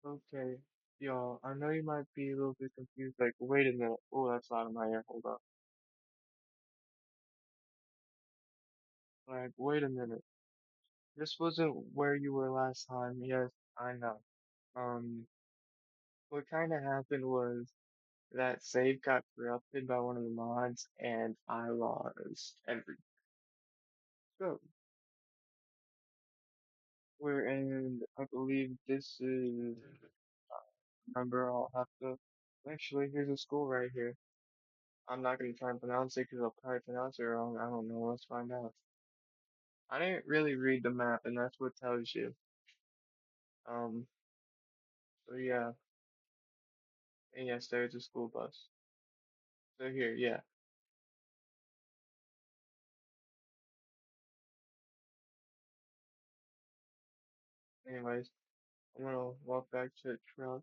Okay, y'all, I know you might be a little bit confused, like, wait a minute. Oh, that's loud in my ear. Hold up. Like, wait a minute. This wasn't where you were last time. Yes, I know. Um, what kind of happened was that save got corrupted by one of the mods, and I lost everything. So, we're in, I believe this is, remember, I'll have to, actually, here's a school right here. I'm not going to try and pronounce it because I'll probably pronounce it wrong. I don't know. Let's find out. I didn't really read the map, and that's what tells you. Um, so yeah, and yes, there's a school bus. So here, yeah. Anyways, I'm gonna walk back to the truck,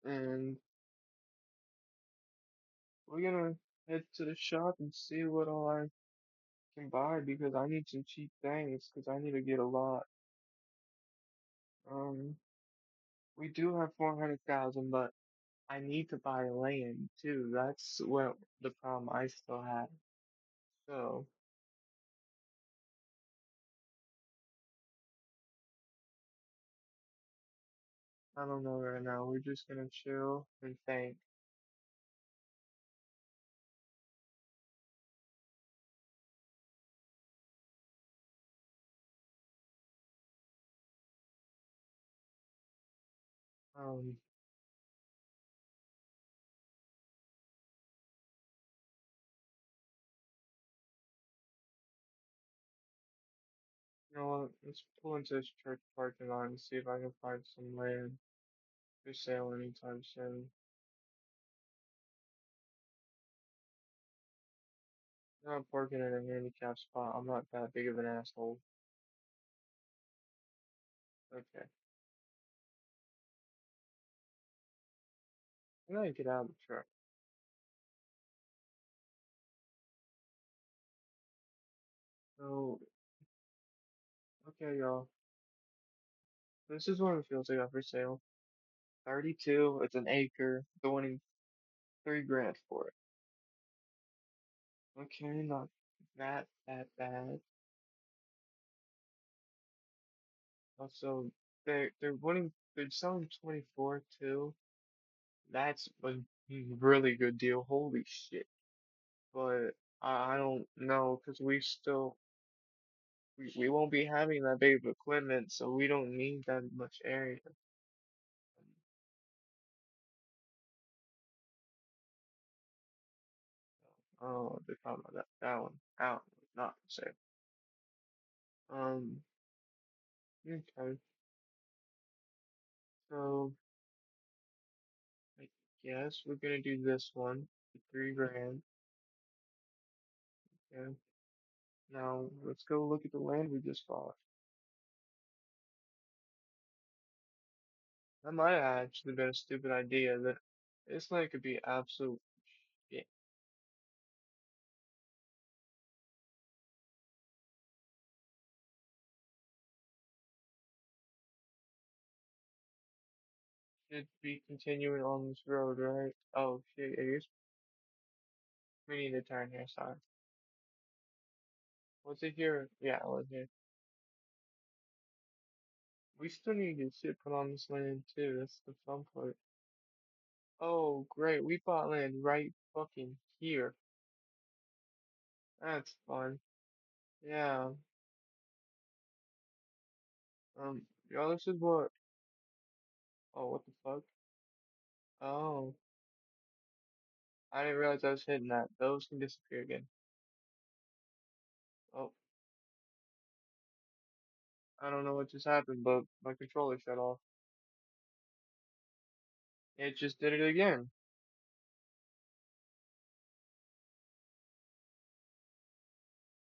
and we're gonna head to the shop and see what all I can buy because I need some cheap things because I need to get a lot. Um, we do have 400,000, but I need to buy land too. That's what the problem I still have. So I don't know right now. We're just gonna chill and think. Um, you know what? Let's pull into this church parking lot and see if I can find some land for sale anytime soon. I'm parking in a handicap spot. I'm not that big of an asshole. Okay. I'm gonna get out of the truck. So, okay, y'all. This is one of the fields I got for sale. 32. It's an acre. Going 3 grand for it. Okay, not that bad. Also, they're selling 24 too. That's a really good deal. Holy shit. But I don't know because we won't be having that big of equipment, so we don't need that much area. Oh, they're talking about that one. Out, not the same. Um, okay. So I guess we're gonna do this one for 3 grand. Okay. Now let's go look at the land we just bought. That might have actually been a stupid idea. That this land could be absolute shit. Should be continuing on this road, right? Oh shit, it is. We need to turn here, sorry. Was it here? Yeah, it was here. We still need to get shit put on this land too. That's the fun part. Oh, great. We bought land right fucking here. That's fun. Yeah. Yo, this is what. Oh, what the fuck? Oh, I didn't realize I was hitting that. Those can disappear again. Oh, I don't know what just happened, but my controller shut off. It just did it again.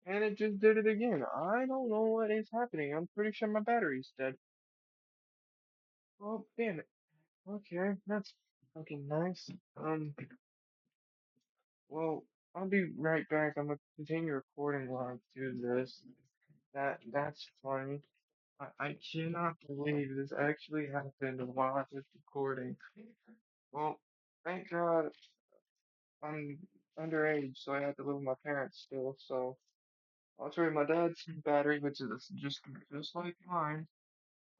And it just did it again. I don't know what is happening. I'm pretty sure my battery's dead. Oh, damn it. Okay, that's fucking nice. Well, I'll be right back. I'm gonna continue recording while I do this. That's funny. I cannot believe this actually happened while I was recording. Well, thank God I'm underage, so I had to live with my parents still. So I'll trade my dad's battery, which is just like mine,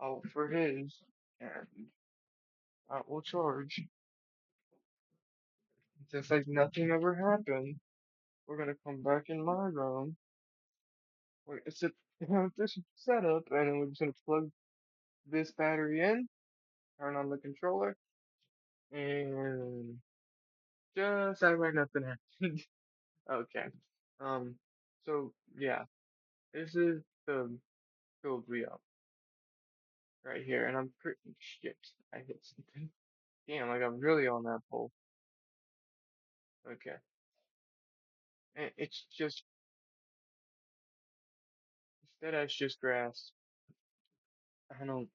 out for his, and I will charge. Just like nothing ever happened. We're gonna come back in my room. We're gonna sit have this setup, and then we're just gonna plug this battery in, turn on the controller, and just act like nothing happened. Okay. Um. So yeah, this is the build we up right here, and I'm pretty shit. I hit something. Damn, like I'm really on that pole. Okay. And it's just instead that's just grass. I don't.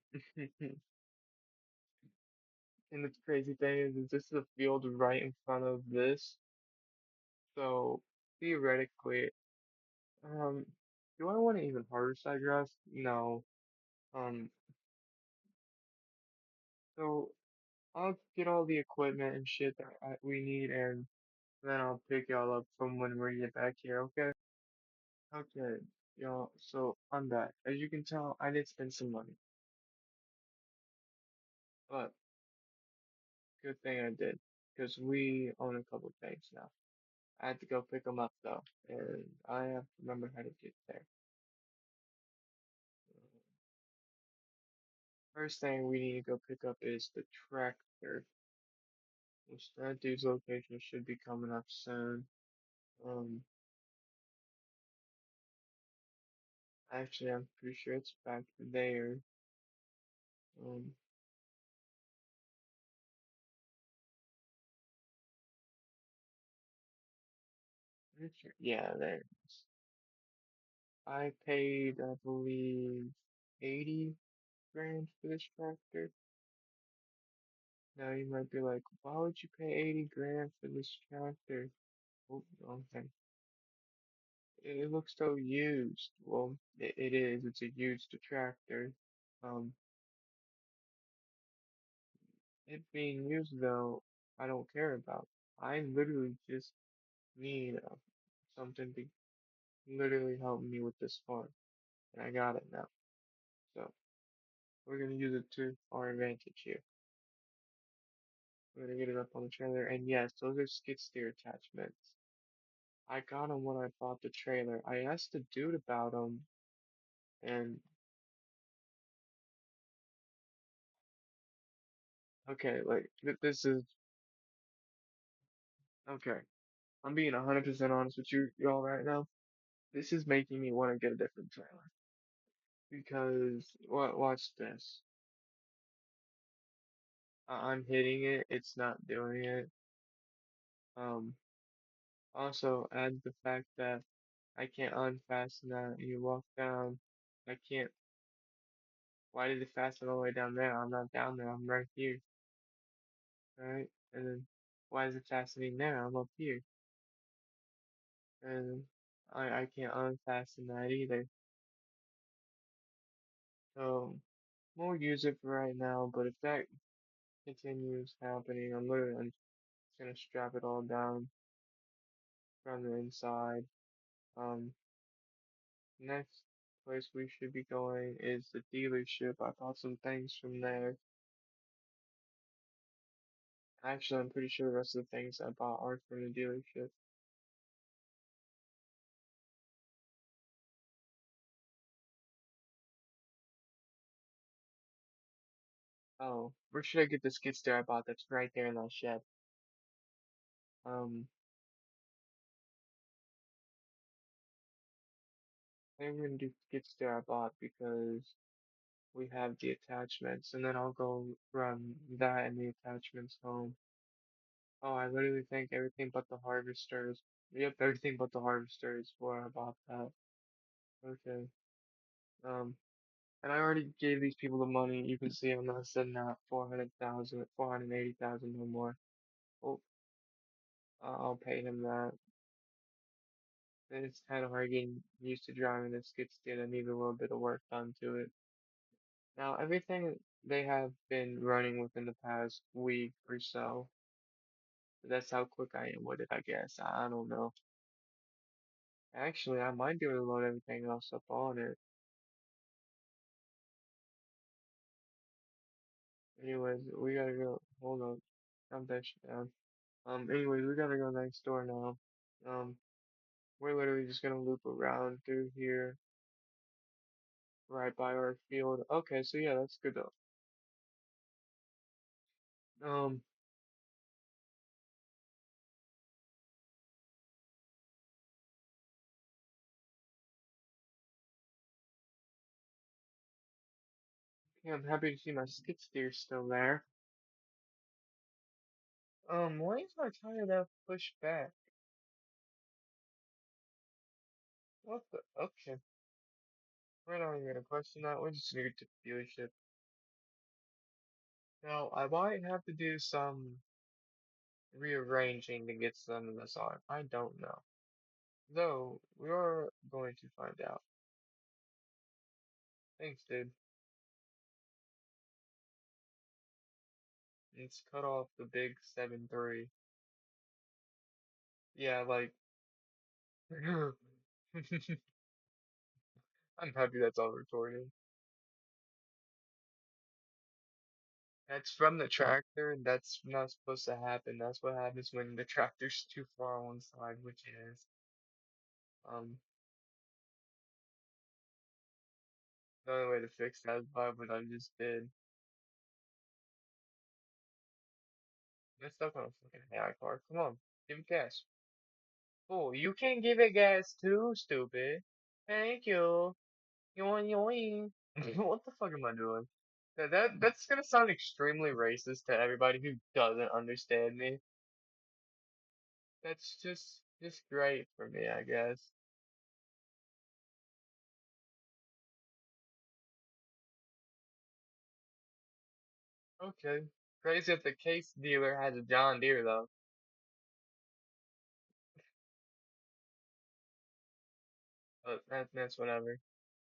And the crazy thing is this is a field right in front of this. So theoretically, um, do I want to even harvest that grass? No. Um, so I'll get all the equipment and shit that we need, and then I'll pick y'all up from when we get back here. Okay? Okay, y'all. So I'm back. As you can tell, I did spend some money, but good thing I did, because we own a couple things now. I had to go pick them up though, and I have to remember how to get there. First thing we need to go pick up is the tractor, which that dude's location should be coming up soon. Um, actually, I'm pretty sure it's back there. Um, pretty sure, yeah, there it is. I paid, I believe, 80 grand for this tractor. Now you might be like, why would you pay 80 grand for this tractor? Oh, okay. It looks so used. Well, it is. It's a used tractor. Um, it being used though, I don't care about. I literally just need something to literally help me with this farm, and I got it now. So we're gonna use it to our advantage here. We're gonna get it up on the trailer, and yes, those are skid steer attachments. I got them when I bought the trailer. I asked the dude about them, and okay, like this is okay. I'm being 100% honest with y'all right now. This is making me want to get a different trailer because watch this. I'm hitting it. It's not doing it. Um, Also add the fact that I can't unfasten that. You walk down. I can't. Why did it fasten all the way down there? I'm not down there. I'm right here. Right? And then why is it fastening there? I'm up here. And I can't unfasten that either. So we'll use it for right now. But if that continues happening, I'm just gonna strap it all down from the inside. Um, Next place we should be going is the dealership. I bought some things from there. Actually, I'm pretty sure the rest of the things I bought are from the dealership. Oh, where should I get the skid steer I bought that's right there in that shed? Um, I think we're gonna do skid steer I bought because we have the attachments, and then I'll go run that and the attachments home. Oh, I literally think everything but the harvesters. Yep, everything but the harvester is where I bought that. Okay. Um, And I already gave these people the money. You can see I'm not sitting at 400,000, 480,000 no more. Oh, I'll pay him that. And it's kind of hard getting used to driving this skid steer. I need a little bit of work done to it. Now, everything they have been running within the past week or so. That's how quick I am with it, I guess. I don't know. Actually, I might be able to load everything else up on it. Anyways, we gotta go. Hold on. Calm that shit down. Anyways, we gotta go next door now. Um, we're literally just gonna loop around through here, right by our field. Okay, so yeah, that's good though. Um, yeah, I'm happy to see my skid steer still there. Why is my tire that pushed back? What the? Okay, we're not even gonna question that. We're just gonna get to the dealership. Now, I might have to do some rearranging to get some of this on. I don't know. Though, we are going to find out. Thanks, dude. It's cut off the big 7-3. Yeah, like, I'm happy that's all recorded. That's from the tractor, and that's not supposed to happen. That's what happens when the tractor's too far on one side, which it is. Um, the only way to fix that is by what I just did. That's stuck on a fucking AI car. Come on, give it gas. Oh, you can give it gas too, stupid. Thank you. Yoing yoing. What the fuck am I doing? That's gonna sound extremely racist to everybody who doesn't understand me. That's just great for me, I guess. Okay. Crazy that the case dealer has a John Deere though. But that's whatever.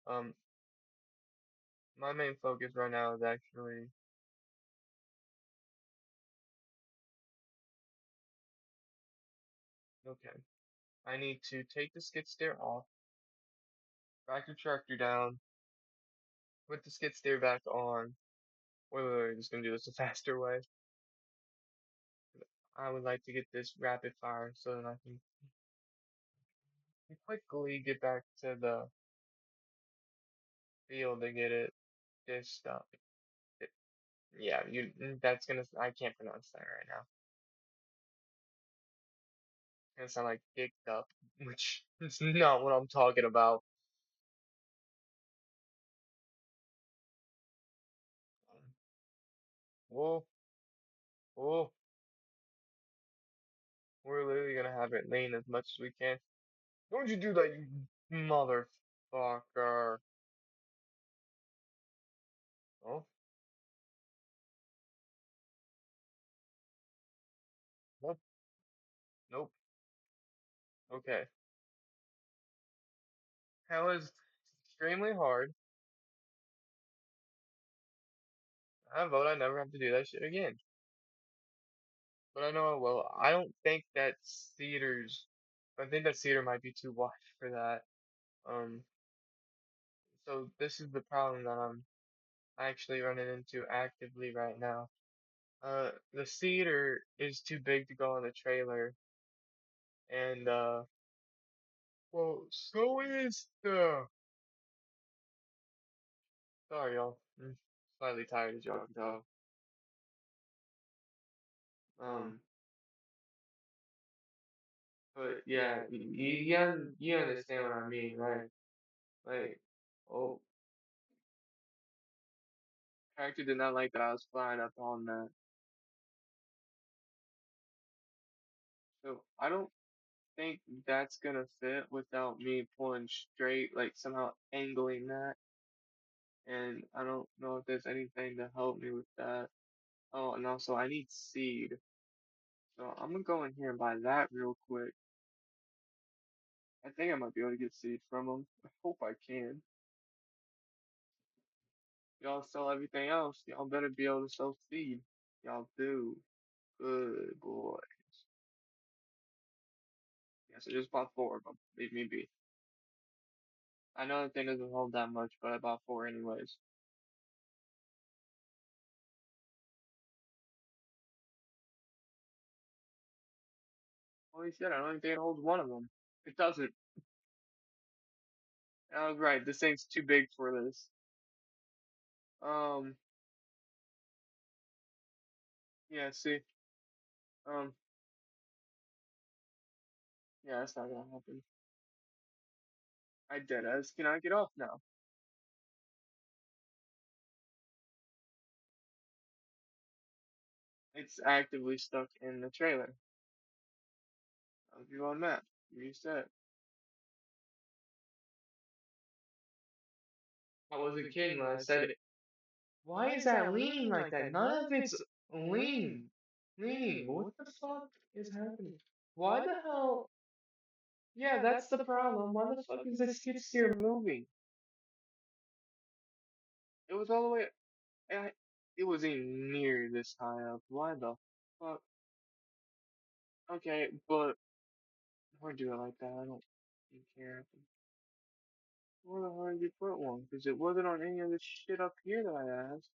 Um, my main focus right now is actually okay. I need to take the skid steer off, back the tractor down, put the skid steer back on. We're just gonna do this a faster way. I would like to get this rapid fire so that I can quickly get back to the field to get it dished up. It- yeah, that's gonna, I can't pronounce that right now. It's gonna sound like dicked up, which is not what I'm talking about. Whoa, whoa, we're literally gonna have it lean as much as we can. Don't you do that, you motherfucker. Oh, nope, nope. Okay. That was extremely hard. I vote I never have to do that shit again. But I know I will. I don't think that Cedars. I think that Cedar might be too wide for that. Um, so this is the problem that I'm actually running into actively right now. The Cedar is too big to go on the trailer, and well, so is the. Sorry, y'all. I'm slightly tired as y'all can tell. Um, but yeah, you understand what I mean, right? Like, oh, character did not like that I was flying up on that. So I don't think that's gonna fit without me pulling straight, like somehow angling that. And I don't know if there's anything to help me with that. Oh, and also I need seed. So I'm gonna go in here and buy that real quick. I think I might be able to get seed from them. I hope I can. Y'all sell everything else. Y'all better be able to sell seed. Y'all do. Good boy. Yeah, so just bought four of them. Leave me be. I know the thing doesn't hold that much, but I bought four anyways. Holy shit, I don't even think it holds one of them. It doesn't. I was right. This thing's too big for this. Um, yeah, see. Um, yeah, that's not gonna happen. I did as. Can I get off now? It's actively stuck in the trailer. I'll give you on map. Reset. I wasn't kidding when I said it. Why is that leaning like that? None of it's leaning. Leaning. What the fuck is happening? Why the hell? Yeah, that's the problem. Why the fuck is this skid steer moving? It was all the way. I, it wasn't even near this high up. Why the fuck? Okay, but why do it like that? I don't even care. Where the hell did you put one? Because it wasn't on any of the shit up here that I asked.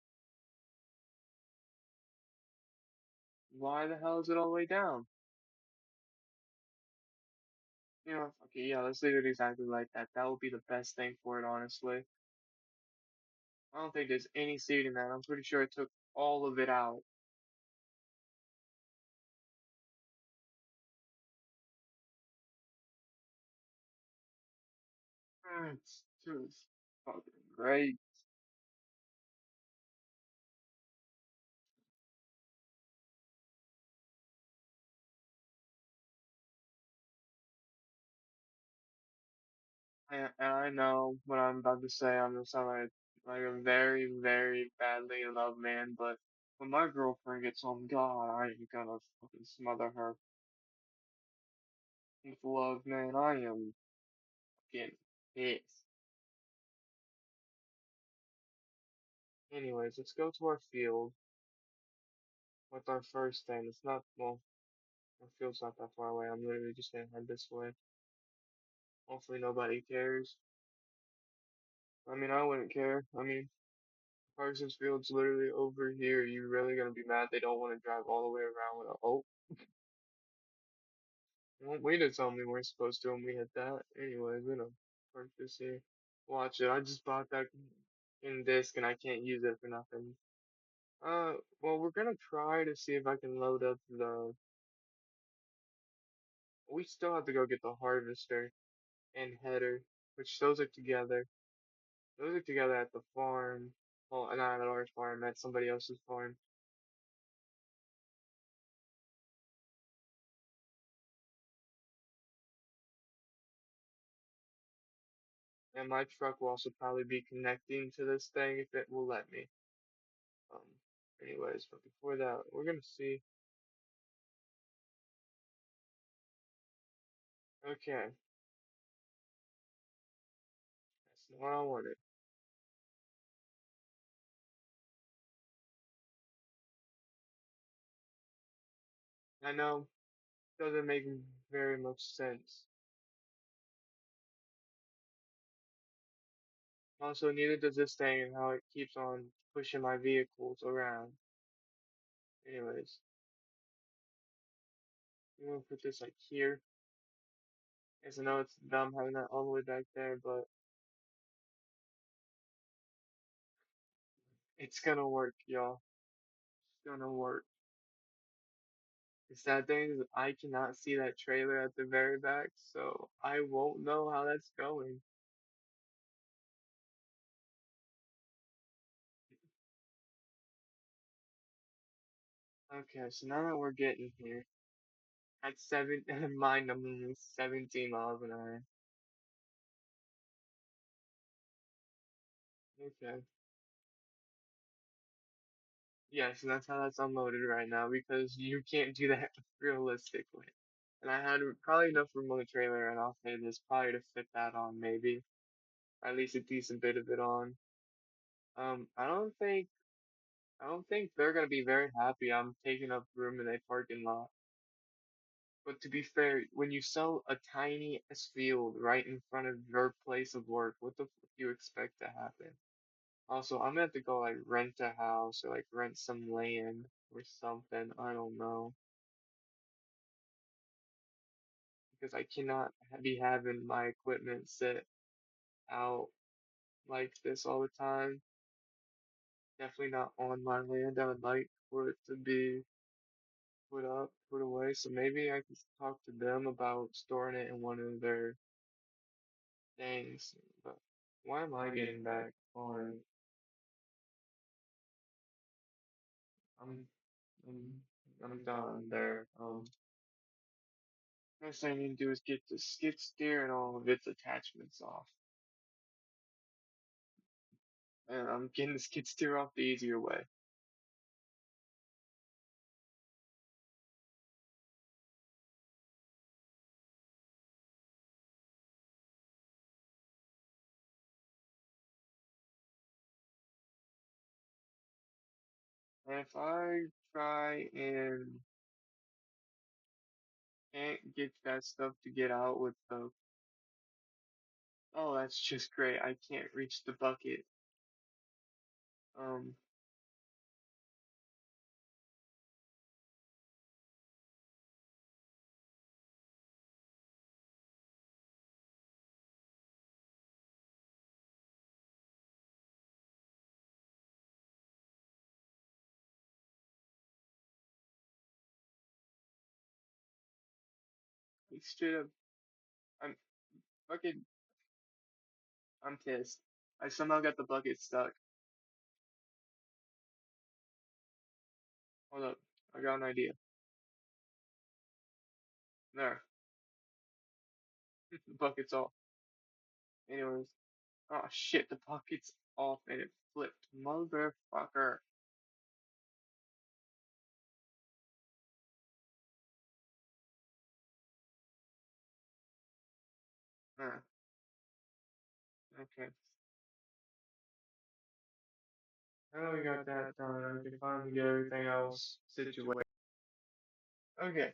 Why the hell is it all the way down? You know, okay, yeah, let's leave it exactly like that. That would be the best thing for it, honestly. I don't think there's any seed in that. I'm pretty sure it took all of it out. It's just fucking great. And I know what I'm about to say. I'm gonna sound like a very, very badly in love man, but when my girlfriend gets home, God, I am gonna fucking smother her with love, man. I am getting pissed. Anyways, let's go to our field with our first thing. It's not, well, our field's not that far away. I'm literally just gonna head this way. Hopefully nobody cares. I mean, I wouldn't care. I mean, Parsons Field's literally over here. You really gonna be mad they don't want to drive all the way around with a, oh, don't wait to tell me we're supposed to when we hit that. Anyways, we're gonna park this here. Watch it. I just bought that in disc and I can't use it for nothing. Well, we're gonna try to see if I can load up the. We still have to go get the harvester and header, which those are together. Those are together at the farm. Well, not at our farm, at somebody else's farm. And my truck will also probably be connecting to this thing if it will let me. Um, anyways, but before that, we're gonna see. Okay, that's not what I wanted. I know, doesn't make very much sense. Also, neither does this thing and how it keeps on pushing my vehicles around. Anyways, I'm gonna put this like here. As I know it's dumb having that all the way back there, but it's gonna work, y'all. It's gonna work. The sad thing is I cannot see that trailer at the very back, so I won't know how that's going. Okay, so now that we're getting here, at mind I'm only 17 miles an hour. Okay. Yes, and that's how that's unloaded right now because you can't do that realistically. And I had probably enough room on the trailer, and I'll say this, probably to fit that on maybe. At least a decent bit of it on. I don't think they're gonna be very happy I'm taking up room in a parking lot. But to be fair, when you sell a tiny ass field right in front of your place of work, what the fuck do you expect to happen? Also, I'm gonna have to go like rent a house or like rent some land or something. I don't know. Because I cannot be having my equipment sit out like this all the time. Definitely not on my land. I would like for it to be put up, put away. So maybe I could talk to them about storing it in one of their things. But why am I getting back on? I'm I'm I'm done there. Next thing I need to do is get the skid steer and all of its attachments off. And I'm getting the skid steer off the easier way. And if I try and can't get that stuff to get out with the, oh, that's just great. I can't reach the bucket. Um, straight up, I'm fucking, I'm pissed. I somehow got the bucket stuck. Hold up, I got an idea. There, the bucket's off. Anyways, oh shit, the bucket's off and it flipped. Motherfucker. Huh, okay. Now we got that done. I can finally get everything else situated. Okay.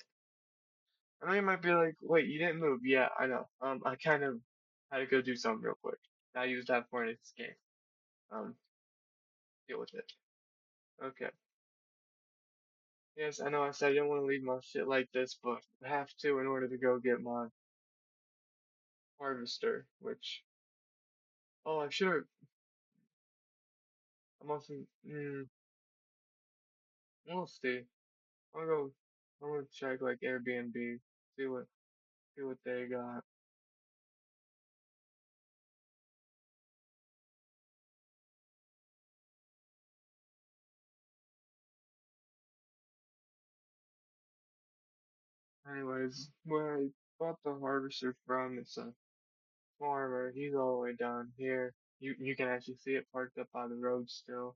I know you might be like, wait, you didn't move. Yeah, I know. I kind of had to go do something real quick. I used that for an escape. Um, deal with it. Okay. Yes, I know I said I didn't want to leave my shit like this, but I have to in order to go get my harvester, which, oh, I should have, I'm also, we'll see. I'll go, I'm gonna check like Airbnb, see what they got. Anyways, where I bought the harvester from, it's a farmer. He's all the way down here. You can actually see it parked up on the road still.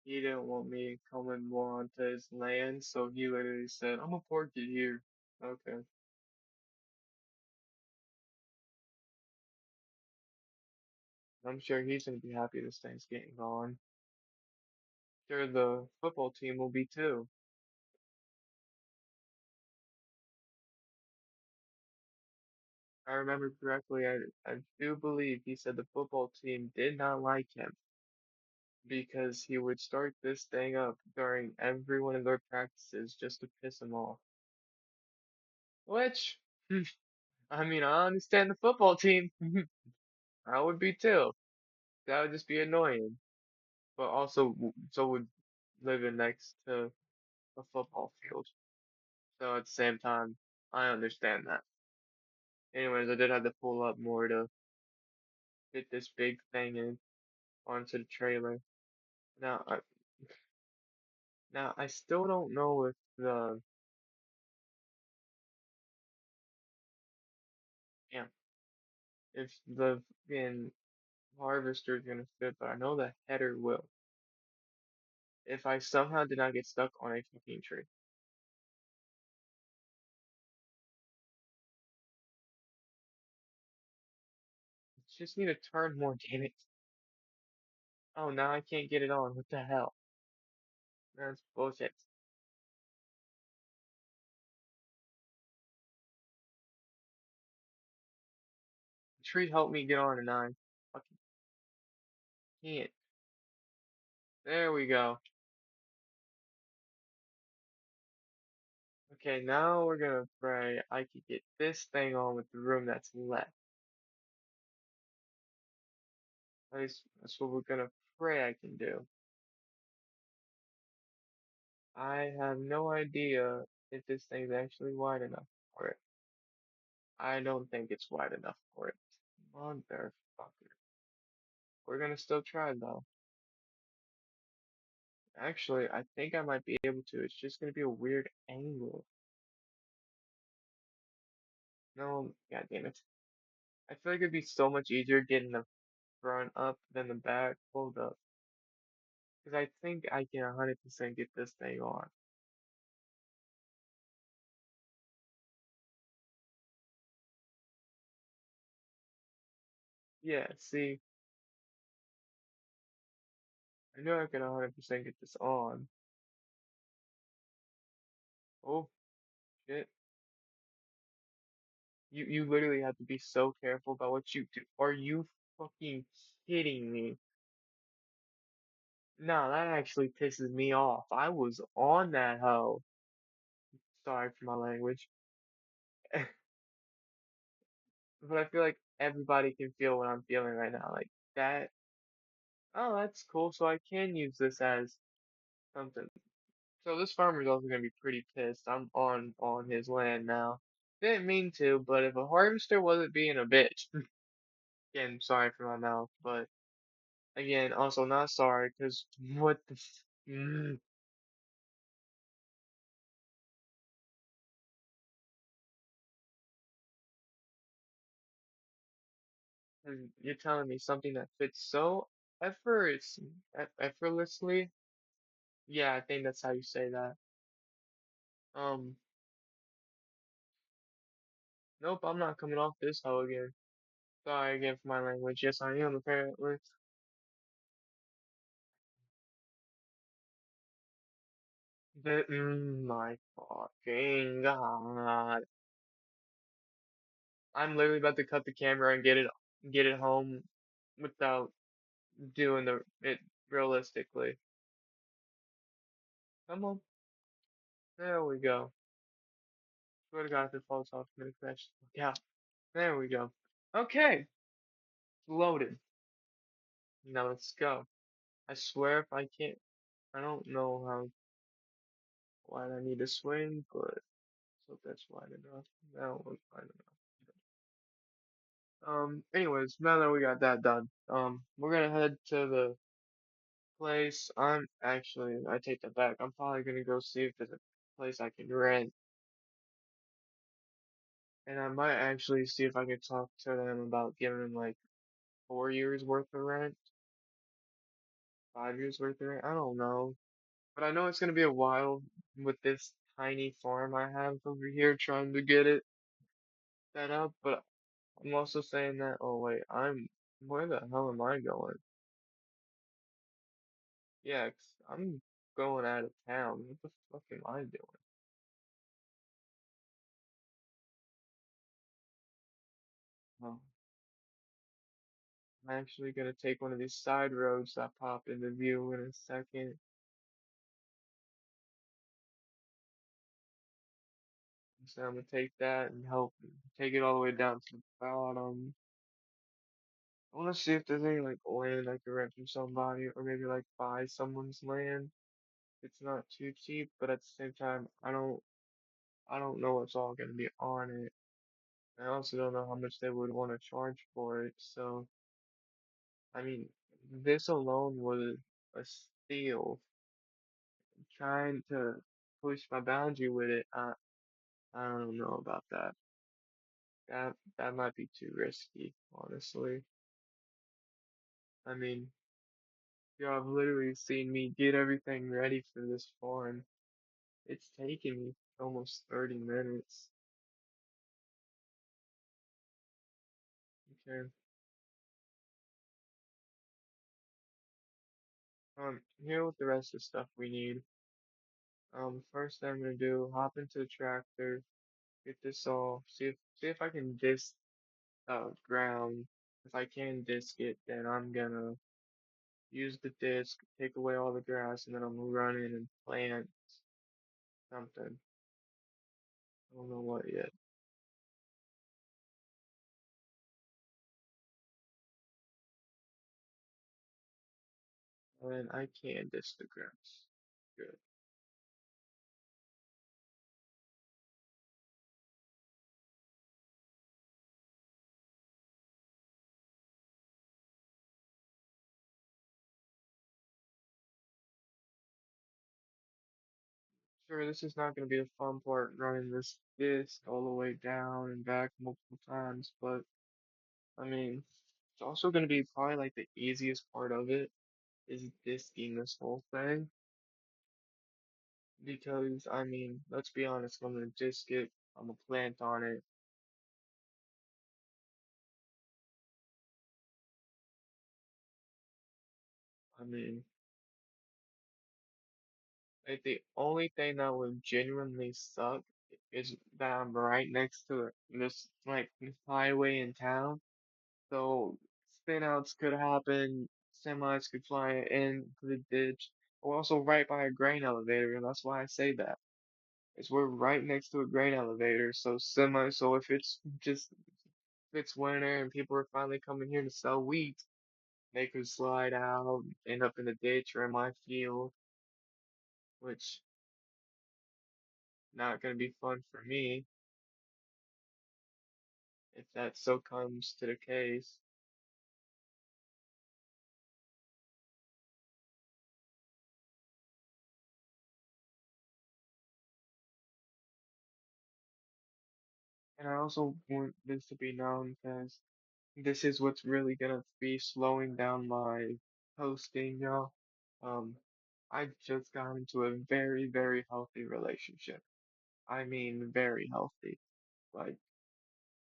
He didn't want me coming more onto his land, so he literally said, "I'm gonna park it here." Okay. I'm sure he's gonna be happy this thing's getting gone. Sure, the football team will be too. I remember correctly, I do believe he said the football team did not like him because he would start this thing up during every one of their practices just to piss him off. Which, I mean, I understand the football team. I would be too. That would just be annoying. But also, so would living next to a football field. So at the same time, I understand that. Anyways, I did have to pull up more to fit this big thing in onto the trailer. Now, now I still don't know if yeah, if the fucking harvester is gonna fit, but I know the header will. If I somehow did not get stuck on a fucking tree, just need to turn more, damn it. Oh, now I can't get it on. What the hell? That's bullshit. Tree helped me get on and I fucking can't. There we go. Okay, now we're gonna pray I could get this thing on with the room that's left. At least that's what we're gonna pray I can do. I have no idea if this thing's actually wide enough for it. I don't think it's wide enough for it. Motherfucker. We're gonna still try though. Actually, I think I might be able to. It's just gonna be a weird angle. No, god damn it. I feel like it'd be so much easier getting the front up than the back pulled up. Because I think I can 100% get this thing on. Yeah, see, I know I can 100% get this on. Oh, shit. You literally have to be so careful about what you do. Are you fucking kidding me? No, that actually pisses me off. I was on that hoe. Sorry for my language. But I feel like everybody can feel what I'm feeling right now. Like that. Oh, that's cool. So I can use this as something. So this farmer's also gonna be pretty pissed. I'm on his land now. Didn't mean to, but if a harvester wasn't being a bitch, again, sorry for my mouth, but again, also not sorry, cause what the and you're telling me something that fits so effortlessly? Yeah, I think that's how you say that. Um, nope, I'm not coming off this hoe again. Sorry again for my language. Yes, I am apparently. My fucking god. I'm literally about to cut the camera and get it home without doing it realistically. Come on. There we go. Swear to God, if it falls off, I'm gonna crash. Yeah. There we go. Okay. Loaded. Now let's go. I swear if I can't, I don't know how wide I need to swing, but so that's wide enough. That one's wide enough. Anyways, now that we got that done, we're gonna head to the place. I take that back. I'm probably gonna go see if there's a place I can rent, and I might actually see if I can talk to them about giving them like 4 years worth of rent, 5 years worth of rent. I don't know, but I know it's gonna be a while with this tiny farm I have over here trying to get it set up. But I'm also saying that, oh wait, where the hell am I going? Yeah, 'cause I'm going out of town. What the fuck am I doing? Oh, I'm actually gonna take one of these side roads that pop into view in a second. So I'm gonna take that and help take it all the way down to the bottom. I wanna see if there's any like land I can rent from somebody or maybe like buy someone's land. It's not too cheap, but at the same time, I don't know what's all gonna be on it. I also don't know how much they would want to charge for it. So, I mean, this alone was a steal. Trying to push my boundary with it, I don't know about that. That might be too risky, honestly. I mean, you have literally seen me get everything ready for this farm. It's taken me almost 30 minutes. Okay. Here with the rest of the stuff we need. First thing I'm gonna do, hop into the tractor, get this all, see if I can disc ground. If I can disc it, then I'm gonna use the disc, take away all the grass, and then I'm gonna run in and plant something. I don't know what yet. And I can disc the grass. Good. Sure, this is not gonna be the fun part running this disc all the way down and back multiple times, but I mean, it's also gonna be probably like the easiest part of it is disking this whole thing because I mean, let's be honest, I'm gonna disc it, I'm gonna plant on it. I mean, like the only thing that would genuinely suck is that I'm right next to this like highway in town. So spinouts could happen, semis could fly into the ditch. We're also right by a grain elevator, and that's why I say that. Is we're right next to a grain elevator, so if it's just if it's winter and people are finally coming here to sell wheat, they could slide out, end up in the ditch or in my field, which not gonna be fun for me if that so comes to the case. And I also want this to be known because this is what's really gonna be slowing down my posting, y'all. Um, I just got into a very, very healthy relationship. I mean, very healthy. Like,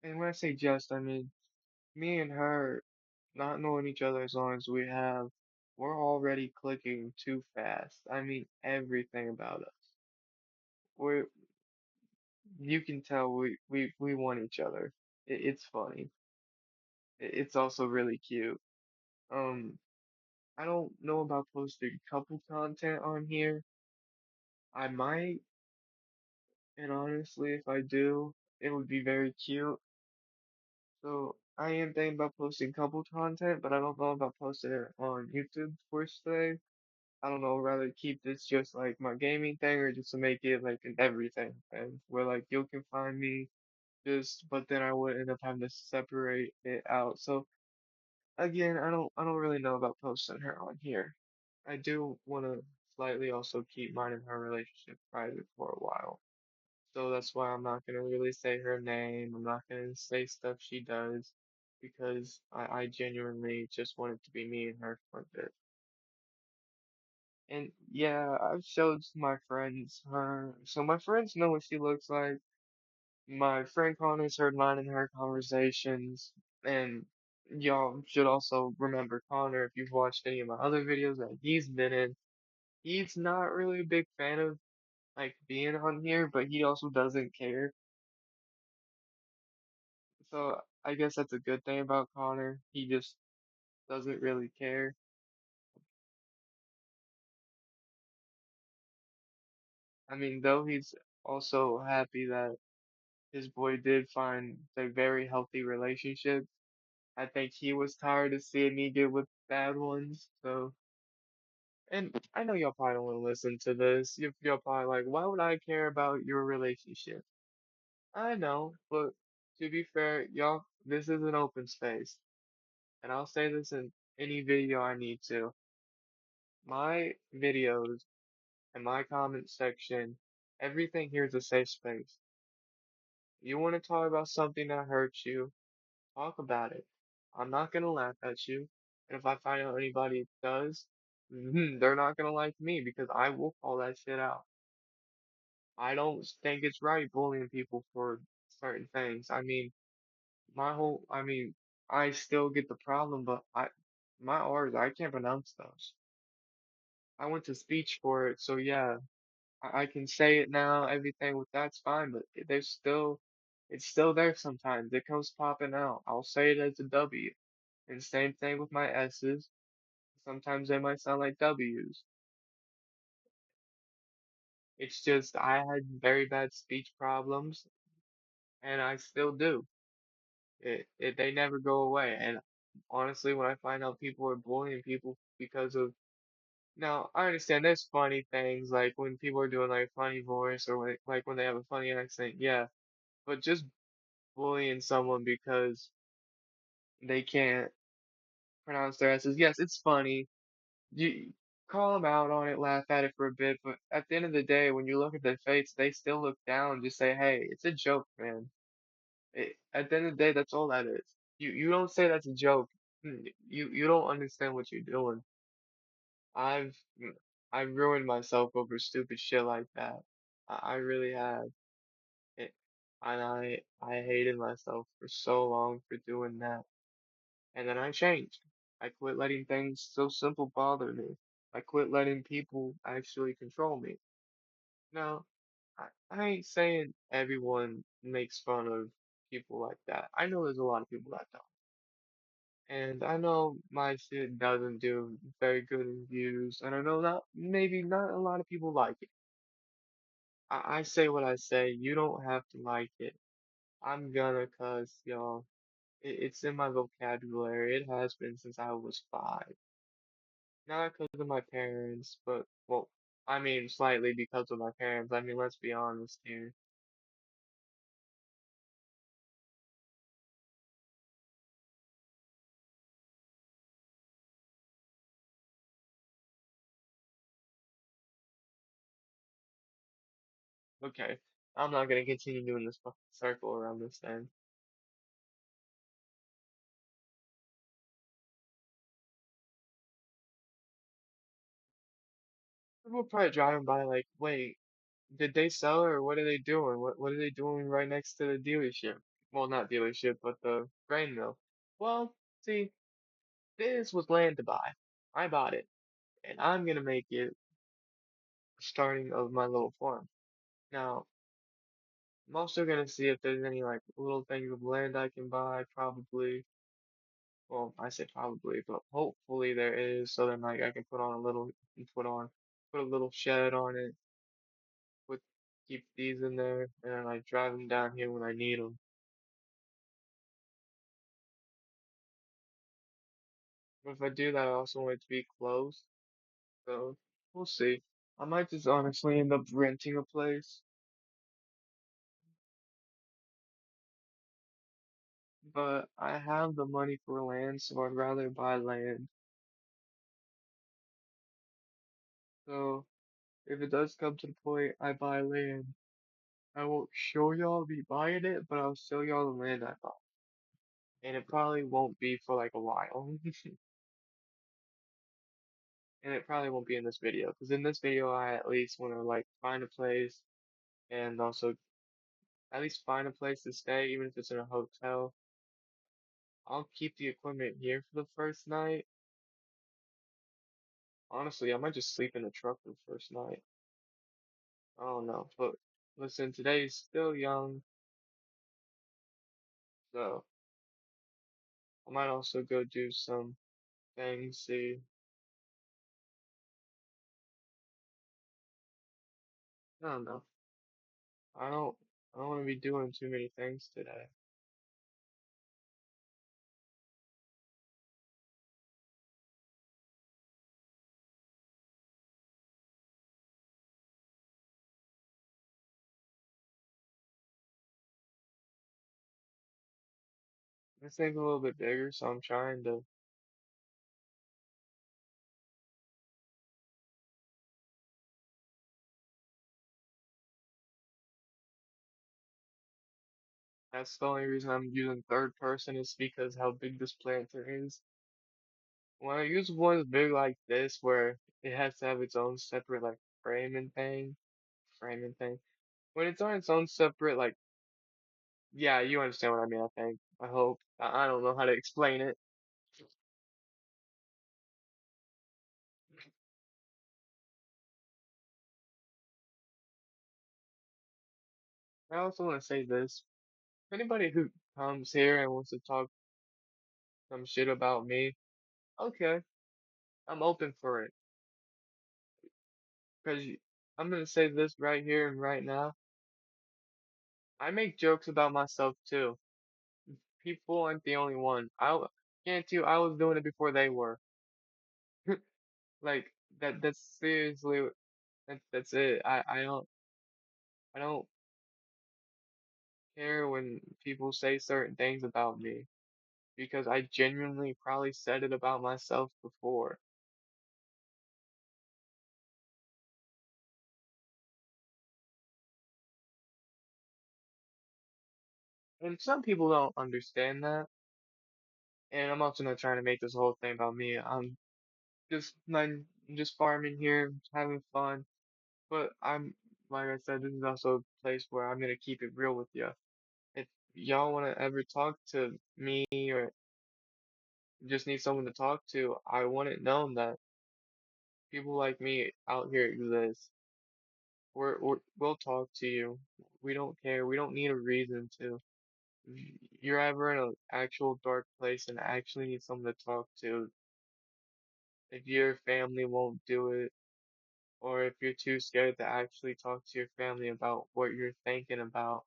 and when I say just, I mean, me and her not knowing each other as long as we have, we're already clicking too fast. I mean, everything about us. We're, you can tell we want each other. It's funny. It's also really cute. Um, I don't know about posting couple content on here. I might, and honestly, if I do, it would be very cute. So I am thinking about posting couple content, but I don't know about posting it on YouTube per se. I don't know, rather keep this just like my gaming thing or just to make it like an everything thing where like you can find me just, but then I would end up having to separate it out. So again, I don't really know about posting her on here. I do want to slightly also keep mine and her relationship private for a while. So that's why I'm not gonna really say her name. I'm not gonna say stuff she does because I genuinely just want it to be me and her for a bit. And yeah, I've showed my friends her. So my friends know what she looks like. My friend Connor's heard mine and her conversations. And y'all should also remember Connor if you've watched any of my other videos that he's been in. He's not really a big fan of like being on here, but he also doesn't care. So I guess that's a good thing about Connor. He just doesn't really care. I mean, though he's also happy that his boy did find a very healthy relationship. I think he was tired of seeing me get with bad ones. So, and I know y'all probably don't want to listen to this. Y'all probably like, why would I care about your relationship? I know, but to be fair, y'all, this is an open space. And I'll say this in any video I need to. My videos and my comment section, everything here is a safe space. You want to talk about something that hurts you, talk about it. I'm not gonna laugh at you. And if I find out anybody does, they're not gonna like me because I will call that shit out. I don't think it's right bullying people for certain things. I mean, I still get the problem, but my R's, I can't pronounce those. I went to speech for it, so yeah, I can say it now, everything with that's fine, but it's still there sometimes. It comes popping out. I'll say it as a W. And same thing with my S's. Sometimes they might sound like W's. It's just I had very bad speech problems, and I still do. They never go away. And honestly, when I find out people are bullying people because of now, I understand there's funny things like when people are doing like funny voice or like when they have a funny accent, yeah. But just bullying someone because they can't pronounce their S's, yes, it's funny. You call them out on it, laugh at it for a bit, but at the end of the day, when you look at their face, they still look down and just say, "Hey, it's a joke, man." At the end of the day, that's all that is. You don't say that's a joke. You don't understand what you're doing. I've I've ruined myself over stupid shit like that. I really have. It, and I hated myself for so long for doing that. And then I changed. I quit letting things so simple bother me. I quit letting people actually control me. Now, I ain't saying everyone makes fun of people like that. I know there's a lot of people that don't. And I know my shit doesn't do very good in views, and I know that maybe not a lot of people like it. I say what I say, you don't have to like it. I'm gonna cause y'all. It's in my vocabulary. It has been since I was 5. Not because of my parents, but, well, I mean, slightly because of my parents. I mean, let's be honest here. Okay, I'm not gonna continue doing this fucking circle around this thing. People probably driving by like, wait, did they sell it or what are they doing? What are they doing right next to the dealership? Well, not dealership, but the grain mill. Well, see, this was land to buy. I bought it, and I'm gonna make it the starting of my little farm. Now, I'm also gonna see if there's any like little things of land I can buy, probably. Well, I say probably, but hopefully there is, so then like I can put a little shed on it, put keep these in there, and then like drive them down here when I need them. But if I do that, I also want it to be close, so we'll see. I might just honestly end up renting a place, but I have the money for land, so I'd rather buy land. So if it does come to the point I buy land, I won't show y'all me buying it, but I'll show y'all the land I bought. And it probably won't be for like a while. And it probably won't be in this video, because in this video I at least want to like find a place and also at least find a place to stay, even if it's in a hotel. I'll keep the equipment here for the first night. Honestly, I might just sleep in the truck for the first night. I don't know. But listen, today's still young, so I might also go do some things, see. I don't know. I don't I don't want to be doing too many things today. This thing's a little bit bigger, so I'm trying to. That's the only reason I'm using third person is because how big this planter is. When I use one as big like this, where it has to have its own separate like framing thing. When it's on its own separate like, yeah, you understand what I mean. I think. I hope. I don't know how to explain it. I also want to say this. Anybody who comes here and wants to talk some shit about me, okay, I'm open for it. Because I'm gonna say this right here and right now. I make jokes about myself too. People aren't the only one. Guarantee you, I was doing it before they were. Like that's seriously that's it. I don't care when people say certain things about me because I genuinely probably said it about myself before. And some people don't understand that. And I'm also not trying to make this whole thing about me. I'm just farming here, having fun. But like I said, this is also a place where I'm gonna keep it real with you. If y'all wanna ever talk to me or just need someone to talk to, I want it known that people like me out here exist. We'll talk to you. We don't care. We don't need a reason to. If you're ever in an actual dark place and actually need someone to talk to, if your family won't do it, or if you're too scared to actually talk to your family about what you're thinking about,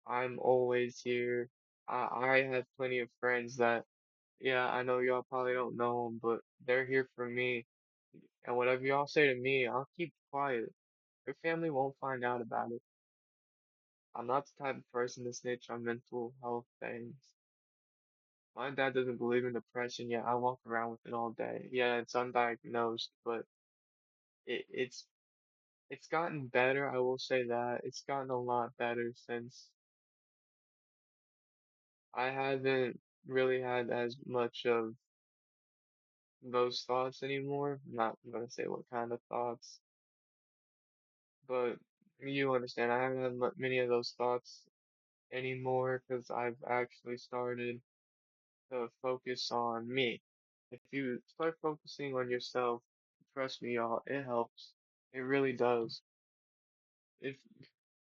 I'm always here. I have plenty of friends that, yeah, I know y'all probably don't know them, but they're here for me. And whatever y'all say to me, I'll keep quiet. Your family won't find out about it. I'm not the type of person to snitch on mental health things. My dad doesn't believe in depression, yet I walk around with it all day. Yeah, it's undiagnosed, but it's it's gotten better, I will say that. It's gotten a lot better since I haven't really had as much of those thoughts anymore. I'm not gonna say what kind of thoughts, but you understand. I haven't had many of those thoughts anymore because I've actually started to focus on me. If you start focusing on yourself, trust me, y'all, it helps. It really does. If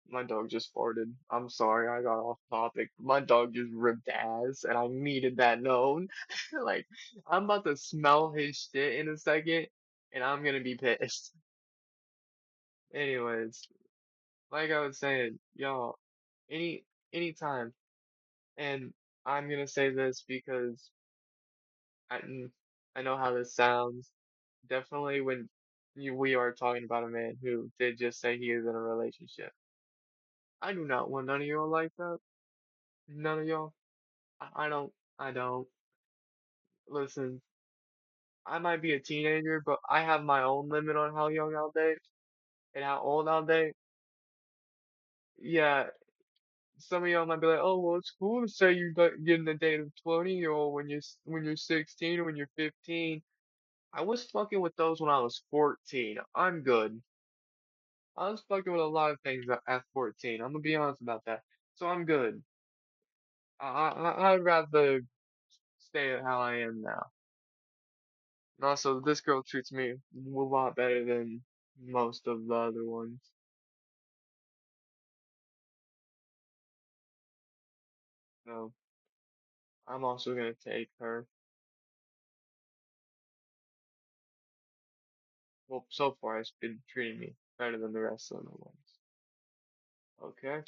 my dog just farted, I'm sorry, I got off topic. My dog just ripped ass, and I needed that known. Like, I'm about to smell his shit in a second, and I'm gonna be pissed. Anyways, like I was saying, y'all, any anytime, and I'm gonna say this because I I know how this sounds. Definitely when we are talking about a man who did just say he is in a relationship. I do not want none of y'all like that. None of y'all. I don't. I don't. Listen, I might be a teenager, but I have my own limit on how young I'll date and how old I'll date. Yeah, some of y'all might be like, oh, well, it's cool to say you're getting a date of 20-year-old when when you're 16 or when you're 15. I was fucking with those when I was 14. I'm good. I was fucking with a lot of things at 14. I'm gonna be honest about that. So I'm good. I'd rather stay at how I am now. And also, this girl treats me a lot better than most of the other ones. So I'm also gonna take her. Well, so far it's been treating me better than the rest of the ones. Okay.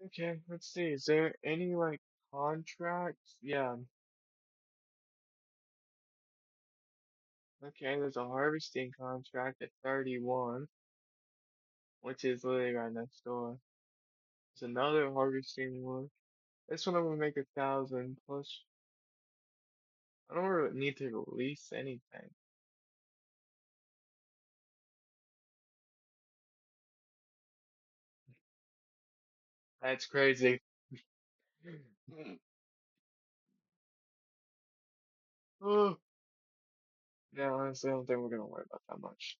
Okay, let's see. Is there any like contracts? Yeah. Okay, there's a harvesting contract at 31, which is literally right next door. There's another harvesting one. This one I'm gonna make 1,000 plus. I don't really need to release anything. That's crazy. Oh, yeah, honestly, I don't think we're gonna worry about that much.